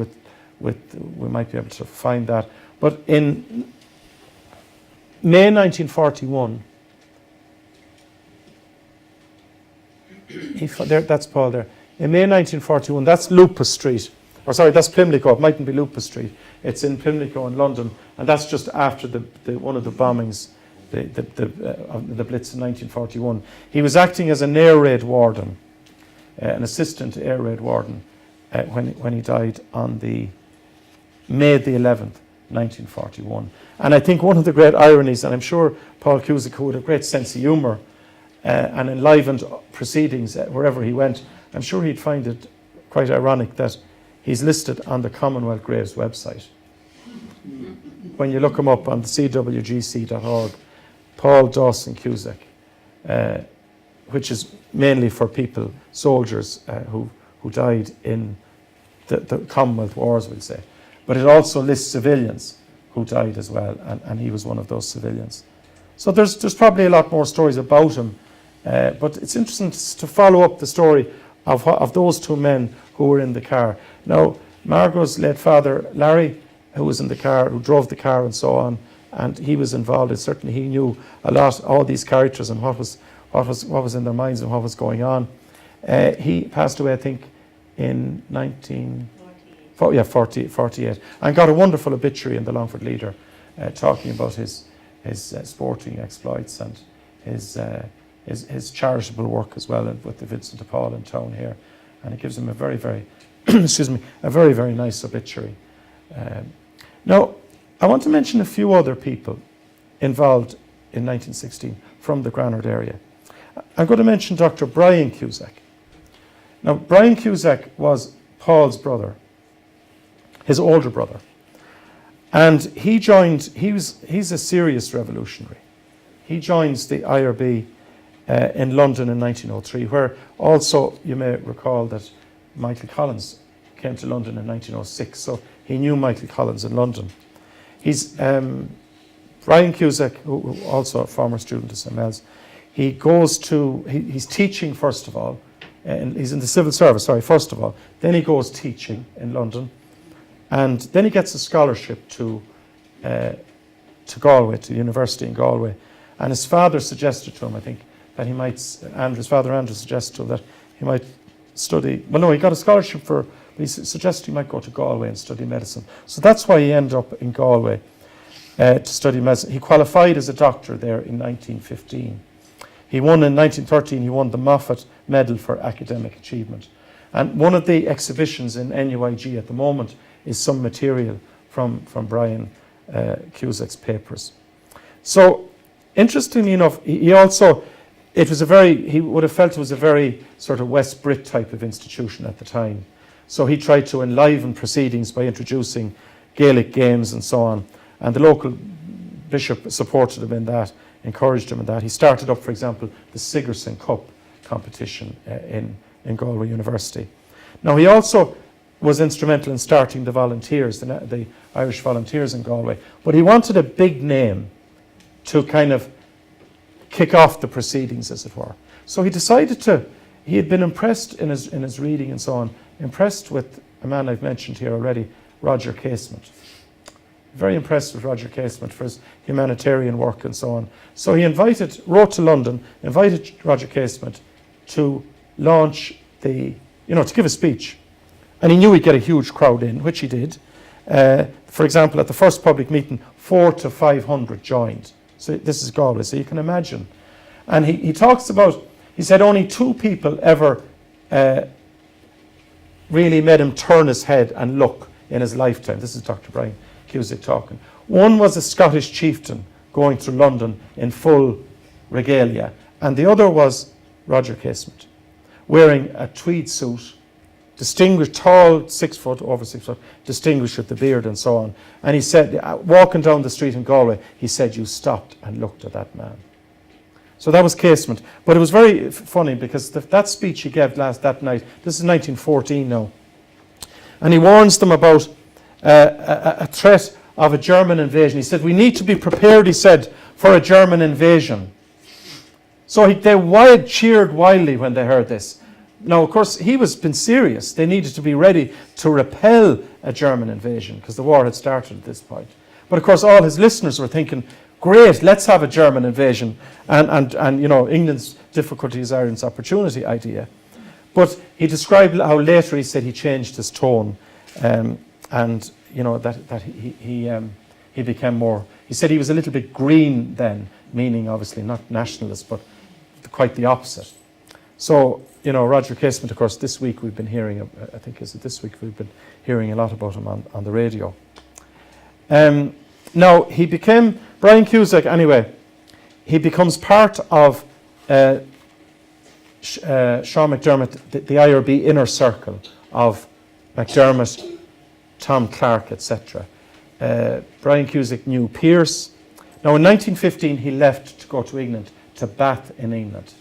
we might be able to find that. But in May 1941, that's Paul there. In May 1941, that's Lupus Street. Or sorry, that's Pimlico. It mightn't be Lupus Street. It's in Pimlico in London, and that's just after one of the bombings, the Blitz in 1941. He was acting as an air raid warden, an assistant air raid warden, when he died on the May the 11th, 1941. And I think one of the great ironies, and I'm sure Paul Cusack, who had a great sense of humour and enlivened proceedings wherever he went, I'm sure he'd find it quite ironic that he's listed on the Commonwealth Graves website. When you look him up on the cwgc.org, Paul Dawson Cusack, which is mainly for people, soldiers who died in the Commonwealth Wars, we'll say. But it also lists civilians who died as well, and he was one of those civilians. So there's probably a lot more stories about him, but it's interesting to follow up the story of those two men who were in the car. Now, Margot's late father, Larry, who was in the car, who drove the car and so on, and he was involved, and certainly he knew a lot, all these characters and what was in their minds and what was going on. He passed away, I think, in 1948, and got a wonderful obituary in the Longford Leader, talking about his sporting exploits and his charitable work as well, and with the Vincent de Paul in town here, and it gives him a very, very excuse me, a very, very nice obituary. Now, I want to mention a few other people involved in 1916 from the Granard area. I'm going to mention Dr. Brian Cusack. Now, Brian Cusack was Paul's brother, his older brother, and he's a serious revolutionary. He joins the IRB in London in 1903, where also you may recall that Michael Collins came to London in 1906, so he knew Michael Collins in London. He's Brian Cusack, who also a former student of St. Mel's. He goes to, he's teaching first of all, and he's in the civil service, first of all. Then he goes teaching in London, and then he gets a scholarship to Galway, to the university in Galway. And his father suggested to him, I think, that he might, his father Andrew suggested to him that he might study, well no, he got a scholarship but he suggested he might go to Galway and study medicine. So that's why he ended up in Galway to study medicine. He qualified as a doctor there in 1915. He won in 1913, he won the Moffat Medal for Academic Achievement. And one of the exhibitions in NUIG at the moment is some material from Brian Cusack's papers. So, interestingly enough, he also, he would have felt it was a very sort of West Brit type of institution at the time. So he tried to enliven proceedings by introducing Gaelic games and so on. And the local bishop supported him in that, encouraged him in that. He started up, for example, the Sigerson Cup competition in Galway University. Now, he also was instrumental in starting the volunteers, the Irish volunteers in Galway. But he wanted a big name to kind of kick off the proceedings, as it were. So he decided he had been impressed in his reading and so on, impressed with a man I've mentioned here already, Roger Casement. Very impressed with Roger Casement for his humanitarian work and so on. So he wrote to London, invited Roger Casement to launch to give a speech. And he knew he'd get a huge crowd in, which he did. For example, at the first public meeting, 400 to 500 joined. So this is Galway, so you can imagine. And he talks about, he said only 2 people ever really made him turn his head and look in his lifetime. This is Dr. Brian Cusack talking. One was a Scottish chieftain going through London in full regalia, and the other was Roger Casement, wearing a tweed suit, distinguished, tall, 6 foot, over 6 foot, distinguished with the beard and so on. And he said, walking down the street in Galway, he said, you stopped and looked at that man. So that was Casement. But it was very funny because that speech he gave that night, this is 1914 now, and he warns them about a threat of a German invasion. He said, we need to be prepared, he said, for a German invasion. So they cheered wildly when they heard this. Now, of course, he was been serious. They needed to be ready to repel a German invasion because the war had started at this point. But of course, all his listeners were thinking, great, let's have a German invasion. And England's difficulty is Ireland's opportunity idea. But he described how later he said he changed his tone that he became more, he said he was a little bit green then, meaning obviously not nationalist, but quite the opposite. So, Roger Casement, of course, this week we've been hearing, we've been hearing a lot about him on the radio. Now, he became, Brian Cusack, anyway, he becomes part of Sean McDermott, the IRB inner circle of McDermott, Tom Clark, etc. Brian Cusack knew Pearse. Now, in 1915, he left to go to England, to Bath in England.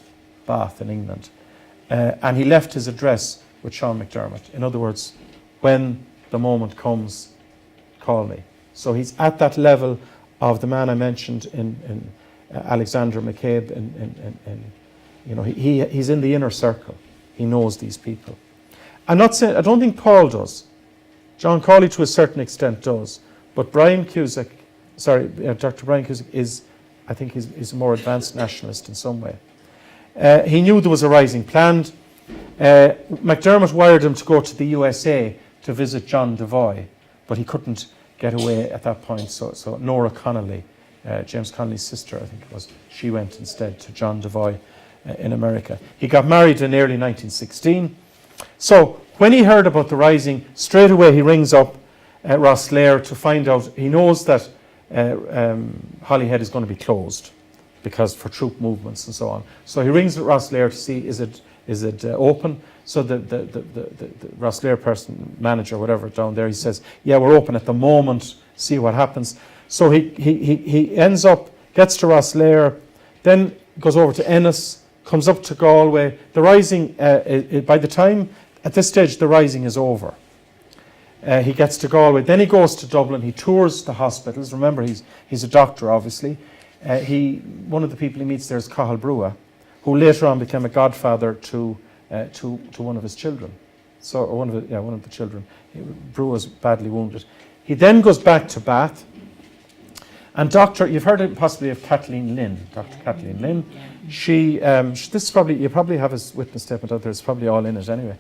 And he left his address with Sean McDermott. In other words, when the moment comes, call me. So he's at that level of the man I mentioned in Alexander McCabe. He's in the inner circle. He knows these people. I'm not saying, I don't think Paul does. John Cawley to a certain extent does. But Dr. Brian Cusack is, I think he's a more advanced nationalist in some way. He knew there was a rising planned. McDermott wired him to go to the USA to visit John Devoy, but he couldn't get away at that point. So Nora Connolly, James Connolly's sister, I think it was, she went instead to John Devoy in America. He got married in early 1916. So when he heard about the rising, straight away he rings up Rosslare to find out. He knows that Holyhead is going to be closed because for troop movements and so on. So he rings Rosslare to see is it open. So the Rosslare person, manager, whatever, down there, he says, yeah, we're open at the moment, see what happens. So he ends up, gets to Rosslare, then goes over to Ennis, comes up to Galway. The rising, by the time, at this stage, the rising is over. He gets to Galway. Then he goes to Dublin. He tours the hospitals. Remember, he's a doctor, obviously. One of the people he meets there is Cathal Brua, who later on became a godfather to one of his children. So one of the children. Brua was badly wounded. He then goes back to Bath. And you've heard possibly of Kathleen Lynn, Dr. Kathleen Lynn. She, this is probably, you probably have his witness statement out there. It's probably all in it anyway.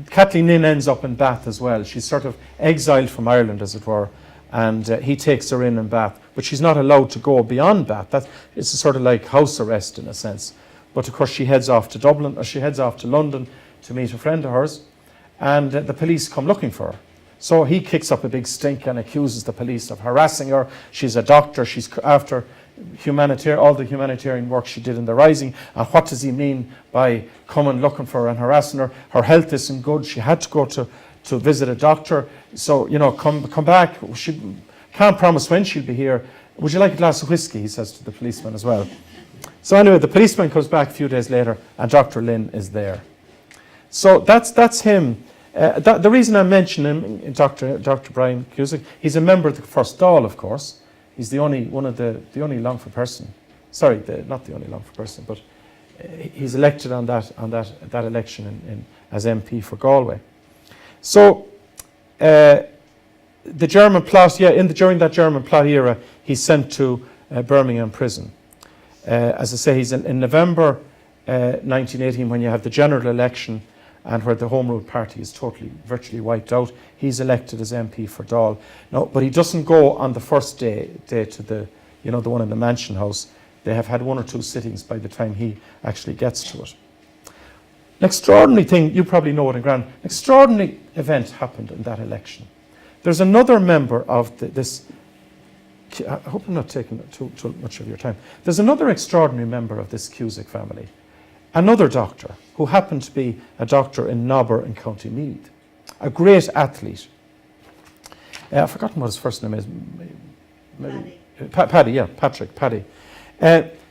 Kathleen Lynn ends up in Bath as well. She's sort of exiled from Ireland, as it were, and he takes her in Bath. But she's not allowed to go beyond Bath. It's a sort of like house arrest in a sense. But of course she heads off to Dublin, or she heads off to London to meet a friend of hers, and the police come looking for her. So he kicks up a big stink and accuses the police of harassing her. She's a doctor. She's after all the humanitarian work she did in the Rising. And what does he mean by coming looking for her and harassing her? Her health isn't good. She had to go to visit a doctor. So, come back. She can't promise when she'll be here. Would you like a glass of whiskey? He says to the policeman as well. So anyway, the policeman comes back a few days later and Dr. Lynn is there. So that's him. The reason I mention him, Dr. Brian Cusack, he's a member of the first Dáil, of course. He's the only Longford person. Sorry, not the only Longford person, but he's elected on that election as MP for Galway. So the German plot, during that German plot era, he's sent to Birmingham prison. As I say, he's in November 1918, when you have the general election and where the Home Rule Party is virtually wiped out, he's elected as MP for Dáil. No, but he doesn't go on the first day to the one in the Mansion House. They have had one or two sittings by the time he actually gets to it. An extraordinary thing, you probably know it in Grand, an extraordinary event happened in that election. There's another member of this, I hope I'm not taking too much of your time. There's another extraordinary member of this Cusack family, another doctor who happened to be a doctor in Nobber in County Meath, a great athlete. I've forgotten what his first name is. Paddy.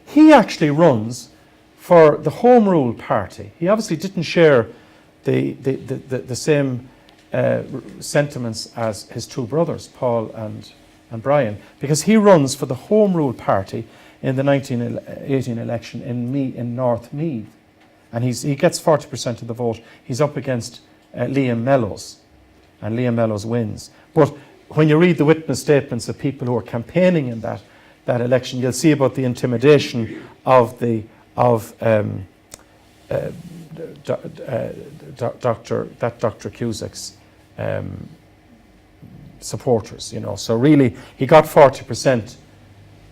He actually runs for the Home Rule Party. He obviously didn't share the same sentiments as his two brothers, Paul and Brian, because he runs for the Home Rule Party in the 1918 election in North Meath. And he gets 40% of the vote. He's up against Liam Mellows, and Liam Mellows wins. But when you read the witness statements of people who are campaigning in that election, you'll see about the intimidation of Dr. Cusack's supporters. So really, he got 40%.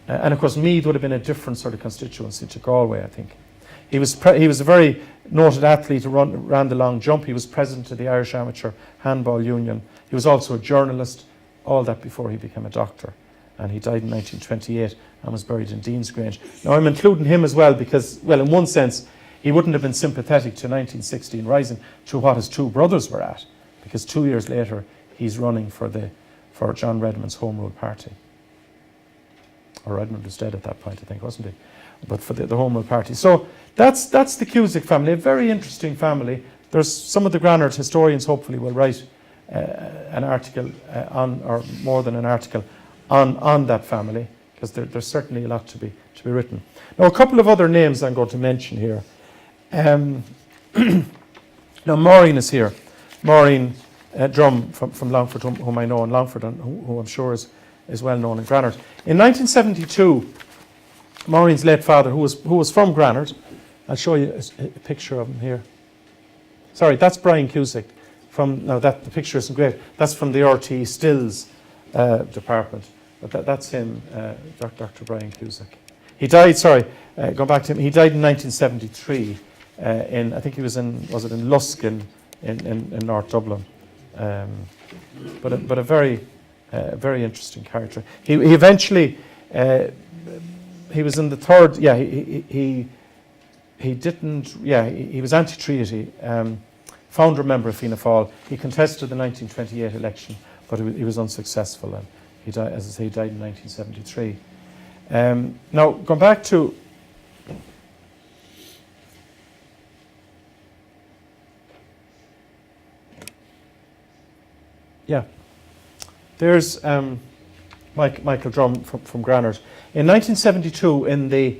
And of course, Meath would have been a different sort of constituency to Galway, I think. He was a very noted athlete who ran the long jump. He was president of the Irish Amateur Handball Union. He was also a journalist, all that before he became a doctor. And he died in 1928 and was buried in Dean's Grange. Now, I'm including him as well because, well, in one sense, he wouldn't have been sympathetic to 1916 Rising, to what his two brothers were at, because 2 years later, he's running for John Redmond's Home Rule Party. Or Redmond was dead at that point, I think, wasn't he? But for the Home Rule Party. So that's the Cusack family, a very interesting family. There's some of the Granard historians hopefully will write an article or more than an article on that family, because there's certainly a lot to be written. Now, a couple of other names I'm going to mention here. Now, Maureen is here. Maureen Drum from Longford, whom I know in Longford and who I'm sure is well known in Granard. In 1972, Maureen's late father, who was from Granard, I'll show you a picture of him here. Sorry, that's Brian Cusack. The picture isn't great. That's from the RT Stills department. But that's him, Dr. Brian Cusack. He died, going back to him, he died in 1973 I think he was in Lusk in North Dublin. But a very interesting character. He eventually, he was in the third, he was anti-treaty, founder member of Fianna Fáil. He contested the 1928 election, but he was unsuccessful, and he died, as I say, he died in 1973. Now, going back to Yeah. There's Michael Drum from Granard. In 1972, in the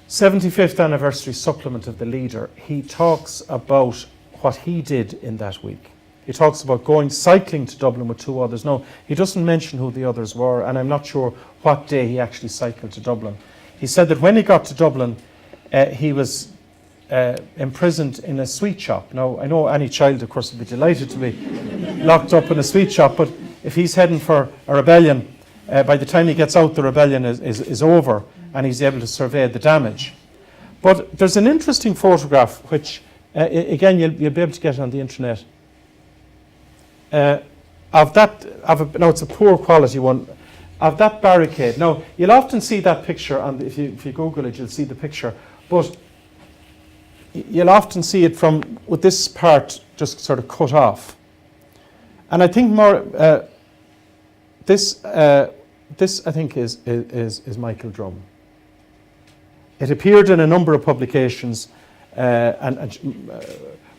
75th anniversary supplement of the Leader, he talks about what he did in that week. He talks about going cycling to Dublin with two others. Now, he doesn't mention who the others were, and I'm not sure what day he actually cycled to Dublin. He said that when he got to Dublin, he was imprisoned in a sweet shop. Now, I know any child, of course, would be delighted to be locked up in a sweet shop, but if he's heading for a rebellion, by the time he gets out, the rebellion is over, and he's able to survey the damage. But there's an interesting photograph, which, again, you'll be able to get on the internet, now it's a poor quality one, of that barricade. Now, you'll often see that picture, and if you Google it, you'll see the picture, but you'll often see it with this part just sort of cut off. And I think this I think is Michael Drum. It appeared in a number of publications, and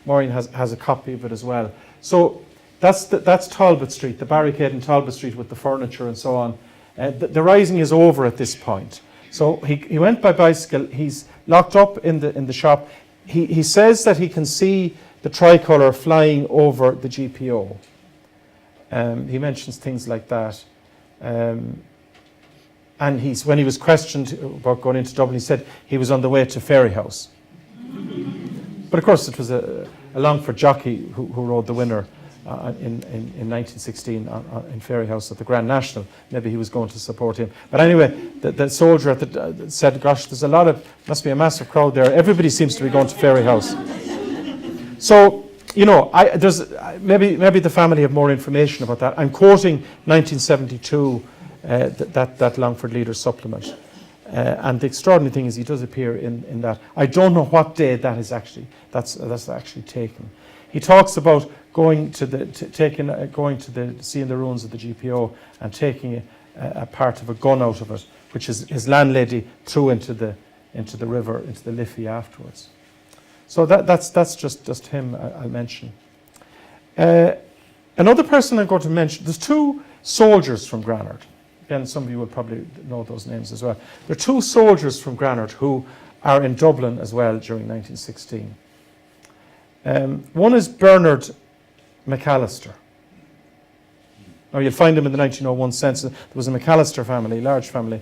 Maureen has a copy of it as well. So that's Talbot Street, the barricade in Talbot Street with the furniture and so on. The rising is over at this point. So he went by bicycle. He's locked up in the shop. He says that he can see the tricolour flying over the GPO. He mentions things like that. And when he was questioned about going into Dublin, he said he was on the way to Ferryhouse. But of course, it was a Longford jockey who rode the winner in 1916 in Ferryhouse at the Grand National. Maybe he was going to support him. But anyway, the soldier said, gosh, must be a massive crowd there. Everybody seems to be going to Ferryhouse. So, maybe the family have more information about that. I'm quoting 1972, that Longford Leader supplement. And the extraordinary thing is he does appear in that. I don't know what day that's actually taken. He talks about going to seeing the ruins of the GPO and taking a part of a gun out of it, which his landlady threw into the river, into the Liffey afterwards. So that's just him I'll mention. Another person I'm going to mention, there's two soldiers from Granard. Again, some of you will probably know those names as well. There are two soldiers from Granard who are in Dublin as well during 1916. One is Bernard McAllister. Now, you'll find him in the 1901 census. There was a McAllister family, large family.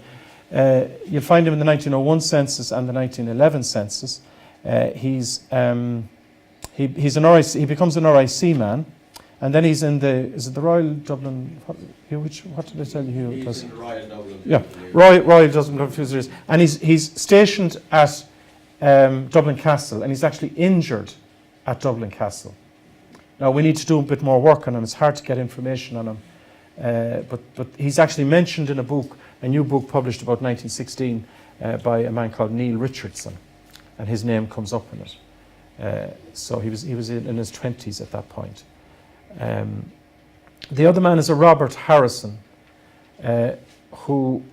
You'll find him in the 1901 census and the 1911 census. He's an RIC, he becomes an RIC man, and then he's in the Royal Dublin, what did I tell you? He's in the Royal Dublin. Yeah, Royal Dublin Fusiliers. And he's stationed at Dublin Castle, and he's actually injured at Dublin Castle. Now, we need to do a bit more work on him. It's hard to get information on him. But he's actually mentioned in a new book published about 1916 by a man called Neil Richardson, and his name comes up in it. So he was in his 20s at that point. The other man is a Robert Harrison, who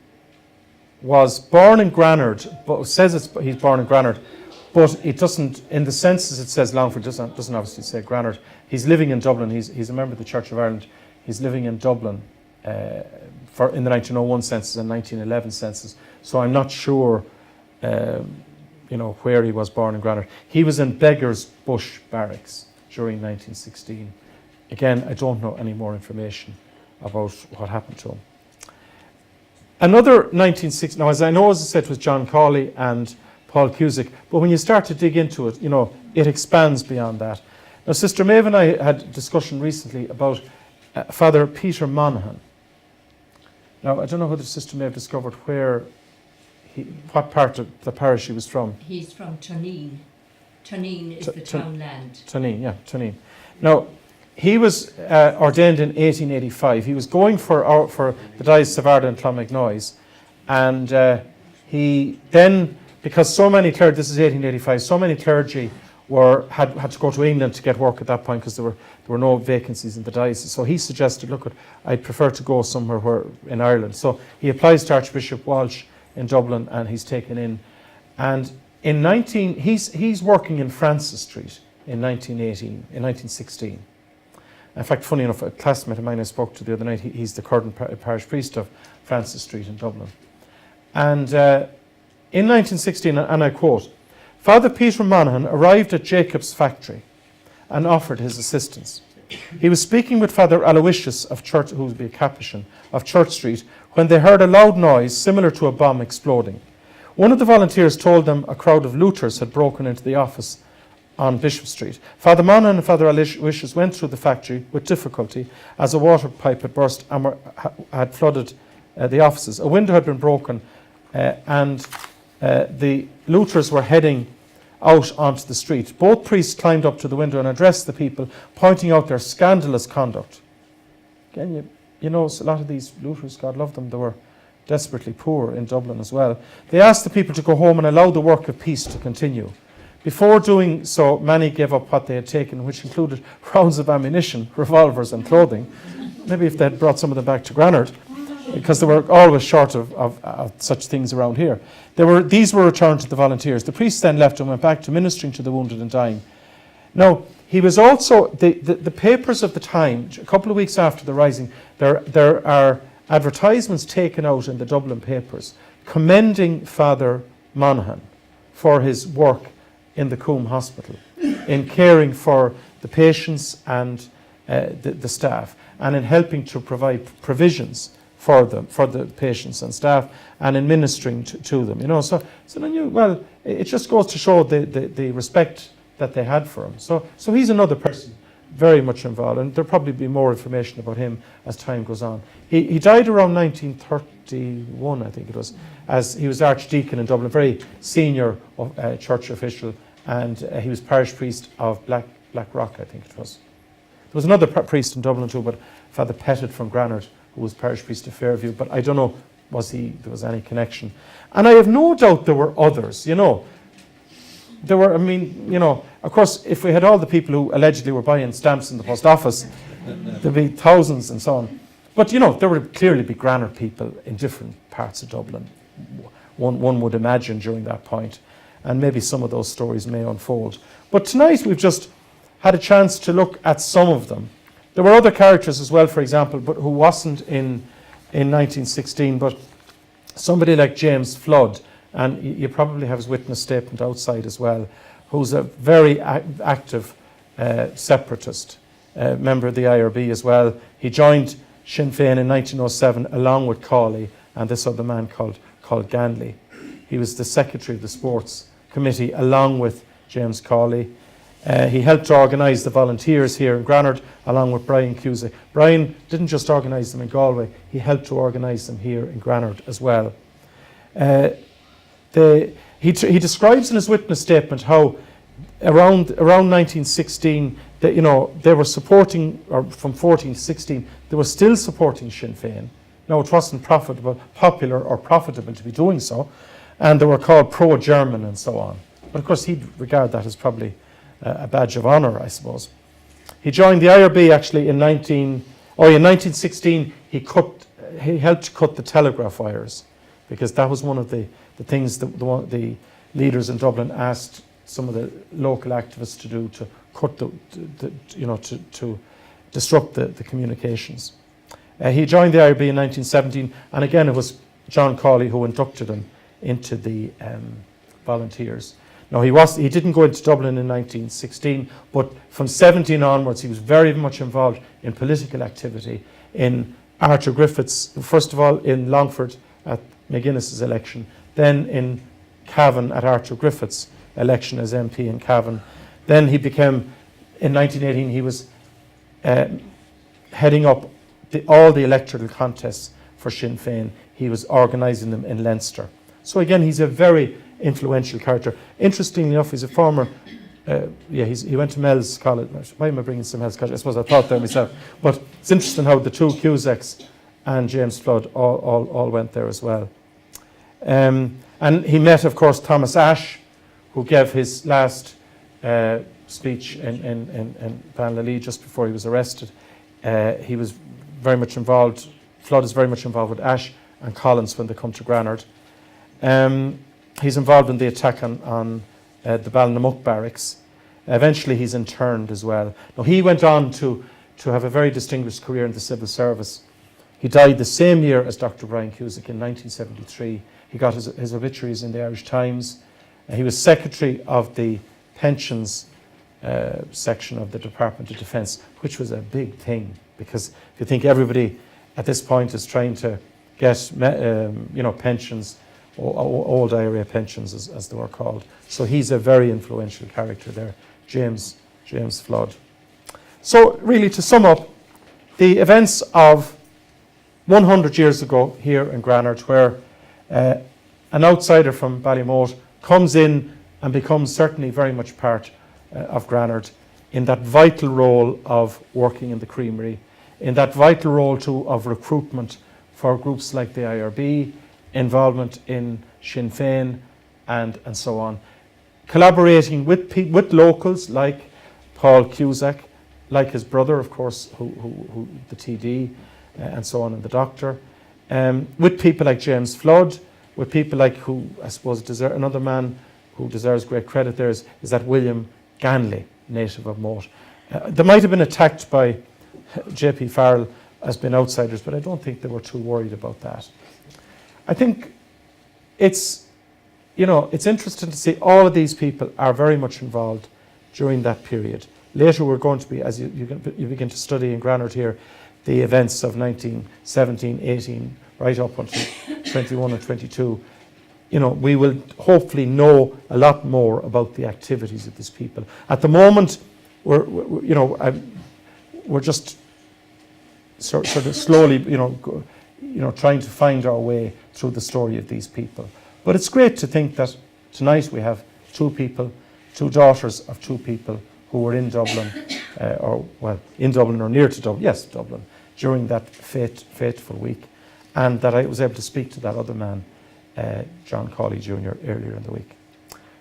was born in Granard, but says he's born in Granard, but it doesn't, in the census it says Longford, doesn't obviously say Granard. He's living in Dublin, he's a member of the Church of Ireland. He's living in Dublin in the 1901 census and 1911 census, so I'm not sure where he was born in Granard. He was in Beggar's Bush Barracks during 1916. Again, I don't know any more information about what happened to him. Another 1960, now as I said, it was John Cawley and Paul Cusack, but when you start to dig into it, it expands beyond that. Now, Sister Maeve and I had a discussion recently about Father Peter Monaghan. Now, I don't know whether Sister Maeve discovered what part of the parish he was from. He's from Tuneen. Tuneen is the townland. Tuneen. Now, he was ordained in 1885. He was going for the Diocese of Ardagh and Clonmacnoise, and he then, because so many clergy, this is 1885, so many clergy had to go to England to get work at that point because there were no vacancies in the diocese. So he suggested, look, I'd prefer to go somewhere in Ireland. So he applies to Archbishop Walsh in Dublin, and he's taken in. And he's working in Francis Street in 1916. In fact, funny enough, a classmate of mine I spoke to the other night, he's the current parish priest of Francis Street in Dublin. And in 1916, and I quote, Father Peter Monaghan arrived at Jacob's factory and offered his assistance. He was speaking with Father Aloysius of Church, who would be a Capuchin, of Church Street, when they heard a loud noise similar to a bomb exploding. One of the volunteers told them a crowd of looters had broken into the office on Bishop Street. Father Monaghan and Father Aloysius went through the factory with difficulty as a water pipe had burst and had flooded the offices. A window had been broken and the looters were heading out onto the street. Both priests climbed up to the window and addressed the people, pointing out their scandalous conduct. Again, you know, a lot of these looters, God love them, they were desperately poor in Dublin as well. They asked the people to go home and allow the work of peace to continue. Before doing so, many gave up what they had taken, which included rounds of ammunition, revolvers and clothing. Maybe if they had brought some of them back to Granard, because they were always short of such things around here. These were returned to the volunteers. The priests then left and went back to ministering to the wounded and dying. Now, he was also, the papers of the time, a couple of weeks after the Rising, there are advertisements taken out in the Dublin papers commending Father Monaghan for his work in the Coombe Hospital, in caring for the patients and the staff, and in helping to provide provisions for the patients and staff, and in ministering to them. You know, so well, it just goes to show the respect that they had for him. So he's another person very much involved, and there'll probably be more information about him as time goes on. He died around 1931, I think it was, as he was Archdeacon in Dublin, very senior church official, and he was parish priest of Black Rock, I think it was. There was another priest in Dublin too, but Father Pettit from Granard, who was parish priest of Fairview, but I don't know there was any connection. And I have no doubt there were others, you know. There were, I mean, you know, of course, if we had all the people who allegedly were buying stamps in the post office, there'd be thousands and so on. But, you know, there would clearly be Granard people in different parts of Dublin, one would imagine during that point. And maybe some of those stories may unfold. But tonight we've just had a chance to look at some of them. There were other characters as well, for example, but who wasn't in 1916, but somebody like James Flood, and you probably have his witness statement outside as well, who's a very active separatist, member of the IRB as well. He joined Sinn Féin in 1907 along with Cawley and this other man called Ganley. He was the secretary of the sports committee along with James Cawley. He helped to organise the volunteers here in Granard along with Brian Cusack. Brian didn't just organise them in Galway, he helped to organise them here in Granard as well. He describes in his witness statement how around 1916 that, you know, they were supporting, or from 14 to 16, they were still supporting Sinn Féin. Now, it wasn't popular or profitable to be doing so, and they were called pro-German and so on. But of course, he'd regard that as probably a badge of honour, I suppose. He joined the IRB actually in 1916. He helped to cut the telegraph wires, because that was one of the things that the leaders in Dublin asked some of the local activists to do, to cut to disrupt the communications. He joined the IRB in 1917, and again it was John Cawley who inducted him into the volunteers. Now he didn't go into Dublin in 1916, but from 17 onwards he was very much involved in political activity, in Arthur Griffith's, first of all in Longford at McGuinness's election, then in Cavan at Arthur Griffith's election as MP in Cavan. Then he became, in 1918, he was heading up all the electoral contests for Sinn Féin. He was organising them in Leinster. So again, he's a very influential character. Interestingly enough, he's a former, he went to Mel's College. Why am I bringing some Mel's College? I suppose I thought there myself. But it's interesting how the two Cusacks and James Flood all went there as well. And he met, of course, Thomas Ashe, who gave his last speech in Banlaleigh just before he was arrested. He was very much involved, Flood is very much involved with Ashe and Collins when they come to Granard. He's involved in the attack on the Ballinamuk barracks. Eventually he's interned as well. Now he went on to to have a very distinguished career in the civil service. He died the same year as Dr. Brian Cusack in 1973. He got his obituaries in the Irish Times. He was Secretary of the Pensions section of the Department of Defence, which was a big thing, because if you think everybody at this point is trying to get pensions, old IRA pensions as they were called. So he's a very influential character there, James Flood. So really, to sum up, the events of 100 years ago here in Granard, where an outsider from Ballymote comes in and becomes certainly very much part of Granard in that vital role of working in the creamery, in that vital role too of recruitment for groups like the IRB, involvement in Sinn Féin and so on. Collaborating with locals like Paul Cusack, like his brother, of course, who the TD, and so on, and the doctor, with people like James Flood, with people like who I suppose another man who deserves great credit there is that William Ganley, native of Moate. They might have been attacked by J.P. Farrell as being outsiders, but I don't think they were too worried about that. I think it's interesting to see all of these people are very much involved during that period. Later we're going to be, as you begin to study in Granard here, the events of 1917, 18, right up until 21 and 22. We will hopefully know a lot more about the activities of these people. At the moment, we're just sort of slowly, trying to find our way through the story of these people. But it's great to think that tonight we have two daughters of two people who were in Dublin, in Dublin or near to Dublin, yes, Dublin, during that fateful week, and that I was able to speak to that other man, John Cawley Jr., earlier in the week.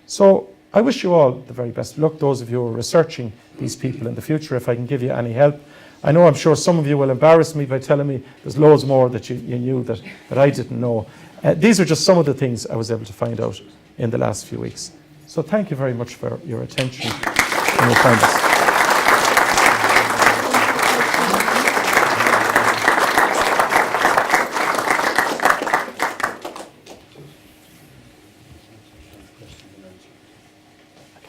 So I wish you all the very best of luck, those of you who are researching these people in the future, if I can give you any help. I'm sure some of you will embarrass me by telling me there's loads more that you knew that I didn't know. These are just some of the things I was able to find out in the last few weeks. So thank you very much for your attention and your kindness.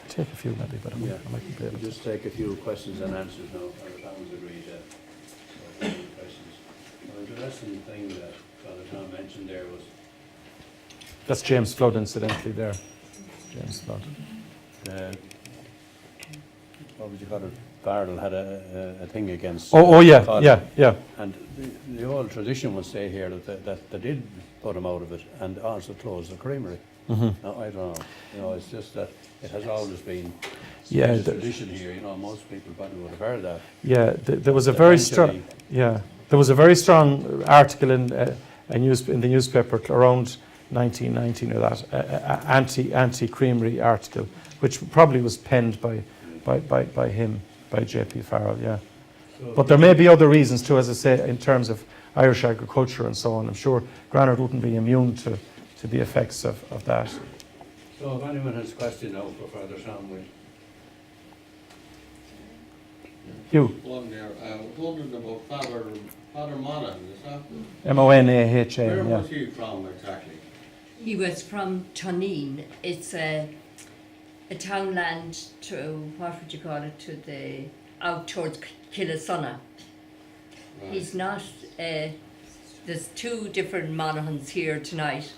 Take a few maybe, but I might be able to. Just take a few questions and answers now. That was agreed. Questions. An interesting thing that Father Tom mentioned there was. That's James Flood, incidentally. There, James Flood. What would you call it? Farrell had a thing against. Yeah. And the old tradition would say here that they did put him out of it and also closed the creamery. Mm-hmm. No, I don't know. It's just that it has always been the tradition here. Most people probably would have heard that. Yeah, there was a very strong. Yeah, there was a very strong article in the newspaper around 1919 or that anti creamery article, which probably was penned by him, by J.P. Farrell. Yeah, but there may be other reasons too, as I say, in terms of Irish agriculture and so on. I'm sure Granard wouldn't be immune to the effects of that. So if anyone has a question now for Father Sam, will you? One there, wondering about Father Monaghan, is that? Monahan. Where Yeah. was he from exactly? He was from Tuneen. It's a townland to, what would you call it, out towards Killasonna. Right. He's not, there's two different Monaghan's here tonight,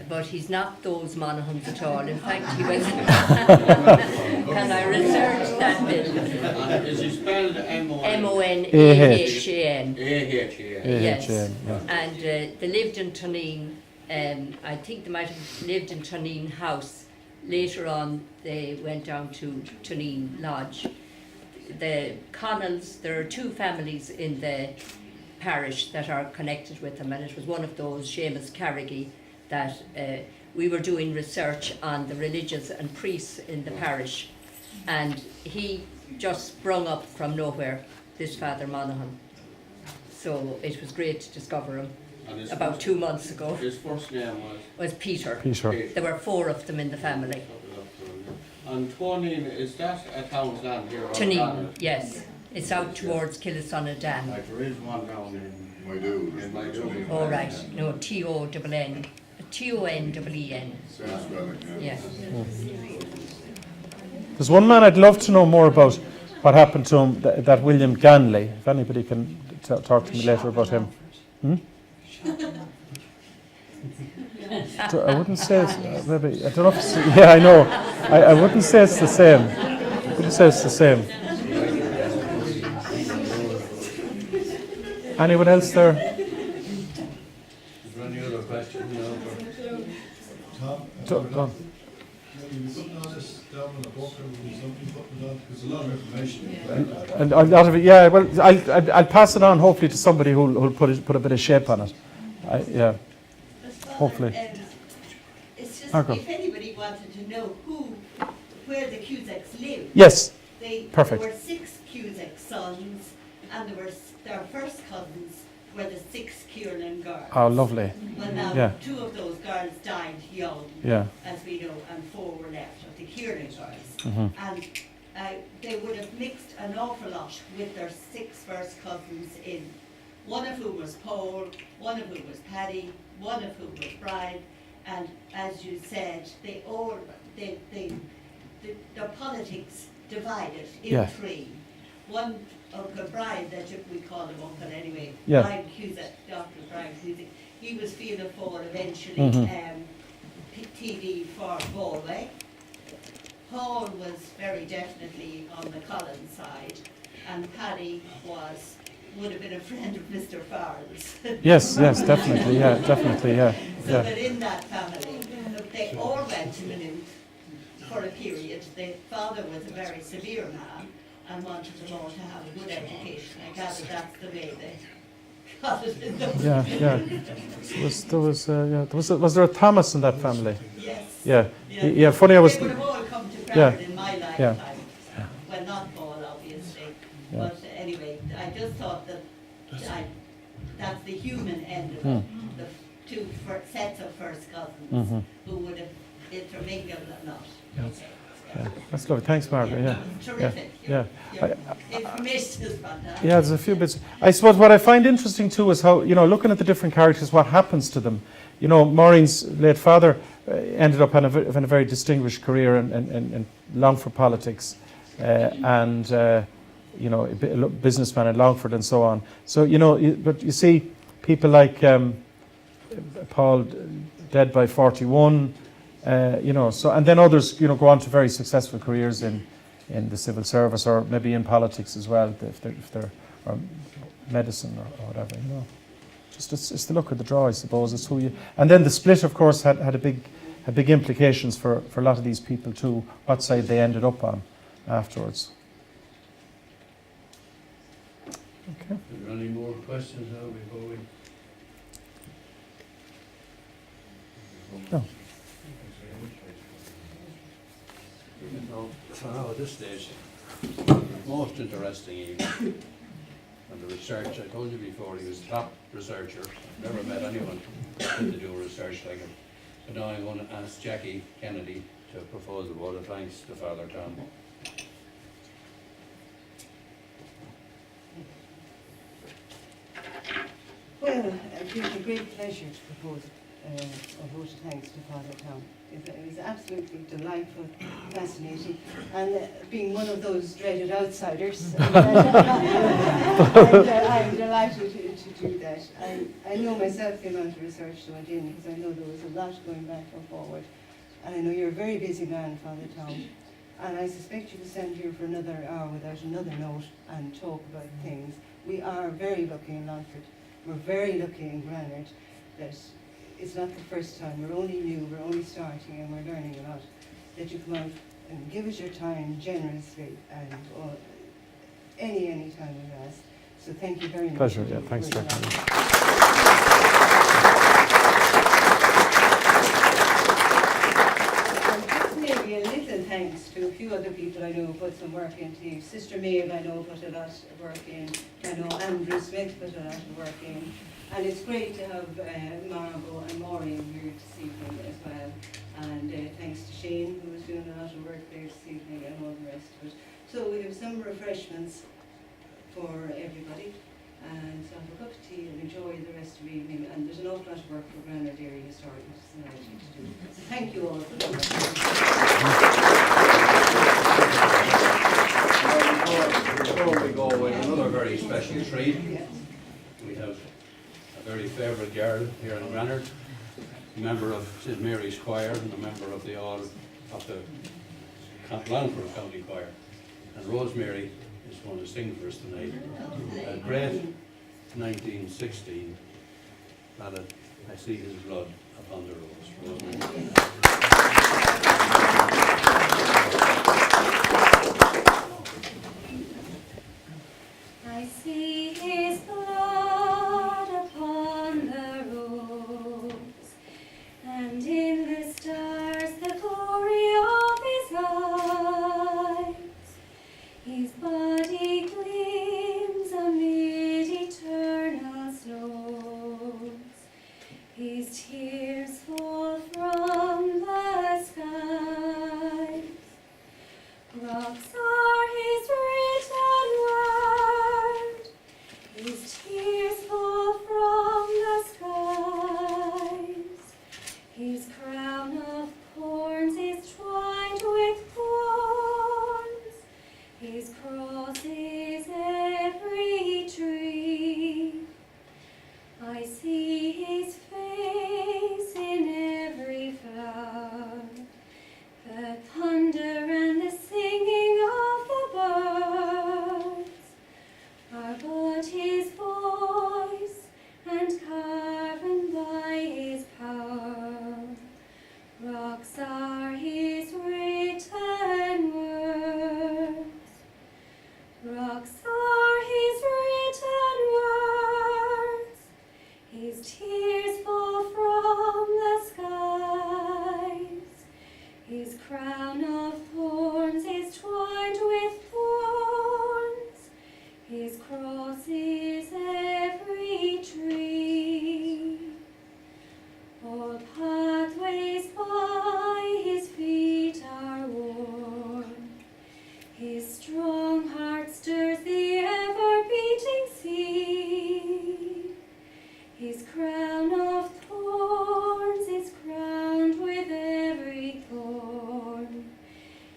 but he's not those Monaghan's at all. In fact, he was, and I researched that bit. And is he spelled M-O-N? Monahan. A-H-A-N. Yes. Yeah. And they lived in Tuneen. I think they might have lived in Tuneen House. Later on, they went down to Tuneen Lodge. The Connells, there are two families in the parish that are connected with them, and it was one of those, Seamus Carrigy, that we were doing research on the religious and priests in the parish, and he just sprung up from nowhere, this Father Monaghan. So it was great to discover him about 2 months ago. His first name Was Peter. Peter. There were 4 of them in the family. And Tuneen, is that a town's land here? Tuneen, yes. It's out towards Killisonna Dam. Like there is one down in my do. All right, no, T-O-N-N, T-O-N-E-E-N. Same spelling, yeah. Yeah. There's one man I'd love to know more about what happened to him, that William Ganley. If anybody can talk to me later about him. I wouldn't say it's, maybe, I don't know if it's, yeah, I know. I wouldn't say it's the same. I wouldn't say it's the same. Anyone else there? Is there any other questions? No, Go on. You'll be putting all this down in the book, or will be something putting it on, because a lot of information. And a lot of it, yeah. Well, I'll pass it on hopefully to somebody who'll put a bit of shape on it. Yeah. Hopefully. It's just Marco. if anybody wanted to know where the Cusacks live. Yes. Perfect. There were 6 Cusack sons, and their first cousins were the 6 Kiernan girls. Oh, lovely. Well, now, Yeah. 2 of those girls died young, Yeah. as we know, and 4 were left of the Kiernan girls. Mhm. And they would have mixed an awful lot with their 6 first cousins in, one of whom was Paul, one of whom was Paddy, one of whom was Brian, and as you said, their politics divided in Yeah. 3. One, Uncle Brian, we call him Uncle anyway, Yeah. Brian Cusack, Dr. Brian Cusack, he was Fianna Fáil eventually, Mhm. TD for Galway. Paul was very definitely on the Collins side, and Paddy would have been a friend of Mr. Farrell's. Yes, definitely, yeah. So that in that family, they all went to Maynooth for a period. The father was a very severe man and wanted them all to have a good education. I gather that's the way they got it in those. Was there a Thomas in that family? Yes. Yeah. Funny, I was. They would have all come to Yeah. Crown in my Yeah. lifetime. Well, not Paul, obviously. Yeah. But anyway, I just thought that that's the human end of Hmm. it. The 2 sets of first cousins Mhm. who would have intermingled and not. Yeah. That's lovely. Thanks, Margaret. Yeah. Terrific. Yeah. Your information is fantastic. Yeah, there's a few bits. I suppose what I find interesting too is how, looking at the different characters, what happens to them. Maureen's late father ended up having a very distinguished career and long for politics, and a businessman in Longford and so on. So, but you see people like Paul, dead by 41, so, and then others, go on to very successful careers in the civil service or maybe in politics as well, if they're or medicine or whatever, Just it's the look of the draw, I suppose. It's who you. And then the split, of course, had big implications for a lot of these people too. What side they ended up on afterwards. Okay. Are there any more questions now before we? No. No, for now at this stage, most interesting evening. And the research, I told you before, he was top researcher. Never met anyone to do research like him. But now I'm going to ask Jackie Kennedy to propose a vote of thanks to Father Tom. Well, it gives me great pleasure to propose a vote of thanks to Father Tom. It was absolutely delightful, fascinating, and being one of those dreaded outsiders, and, I'm delighted to do that. I know myself the amount of research that went in, because I know there was a lot going back and forward, and I know you're a very busy man, Father Tom, and I suspect you could stand here for another hour without another note and talk about things. We are very lucky in Longford. We're very lucky in Granard that it's not the first time. We're only new, we're only starting, and we're learning a lot. That you come out and give us your time generously, and any time we've asked. So thank you very much. Pleasure. Yeah. Thanks, for Jackie. Maybe a little thanks to a few other people I know who put some work into. Sister Maeve, I know, put a lot of work in. I know Andrew Smith put a lot of work in. And it's great to have Margot and Maureen here this evening as well. And thanks to Shane, who was doing a lot of work there this evening, and all the rest of it. So we have some refreshments for everybody, and have a cup of tea and enjoy the rest of the evening. And there's an awful lot of work for Granada Dairy Historical Society to do. So thank you all for coming. Before we go with another very special treat, we have a very favourite girl here in Granard, a member of St Mary's Choir and a member of the Longford County Choir. And Rosemary is going to sing for us tonight. A great 1916 ballad, I See His Blood Upon the Rose. Rosemary. I see his blood upon the rose, and in the stars the glory of his eyes. His body gleams amid eternal snows. His tears fall from the skies. Rocks are his written word. His tears fall from the skies. His crown of thorns is twined with thorns. His cross is every tree. I see his face in every flower. The thunder and the singing of the birds are but his voice, and carven by his power. Rocks are his written words. Rocks are his written words. His tears fall from the skies. His crown of thorns is twined with thorns. His cross is every tree. All pathways by his feet are worn. His strong heart stirs the ever-beating sea. His crown of thorns is crowned with every thorn.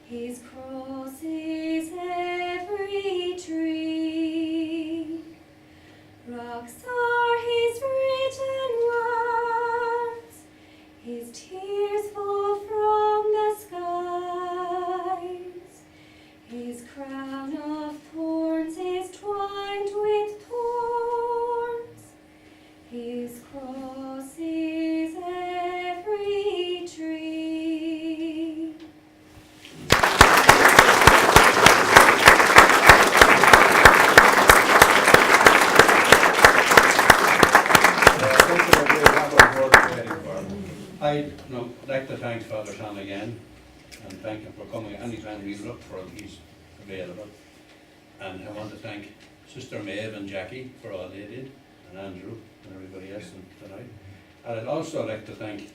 His cross is every tree. Rocks are his written words. His tears fall from the skies. His crown of thorns is twined with thorns. His cross is every tree. I'd like to thank Father Tom again and thank him for coming anytime we look for him, he's available. And I want to thank Sister Maeve and Jackie for all they did, and Andrew and everybody else tonight. And I'd also like to thank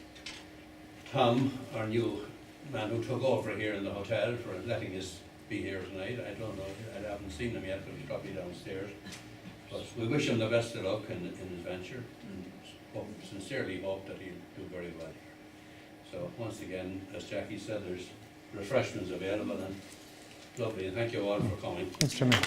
Tom, our new man who took over here in the hotel, for letting us be here tonight. I don't know, I haven't seen him yet, but he's probably downstairs. But we wish him the best of luck in his venture, and sincerely hope that he'll do very well here. So once again, as Jackie said, there's refreshments available, and lovely, and thank you all for coming. Thanks, Jimmy.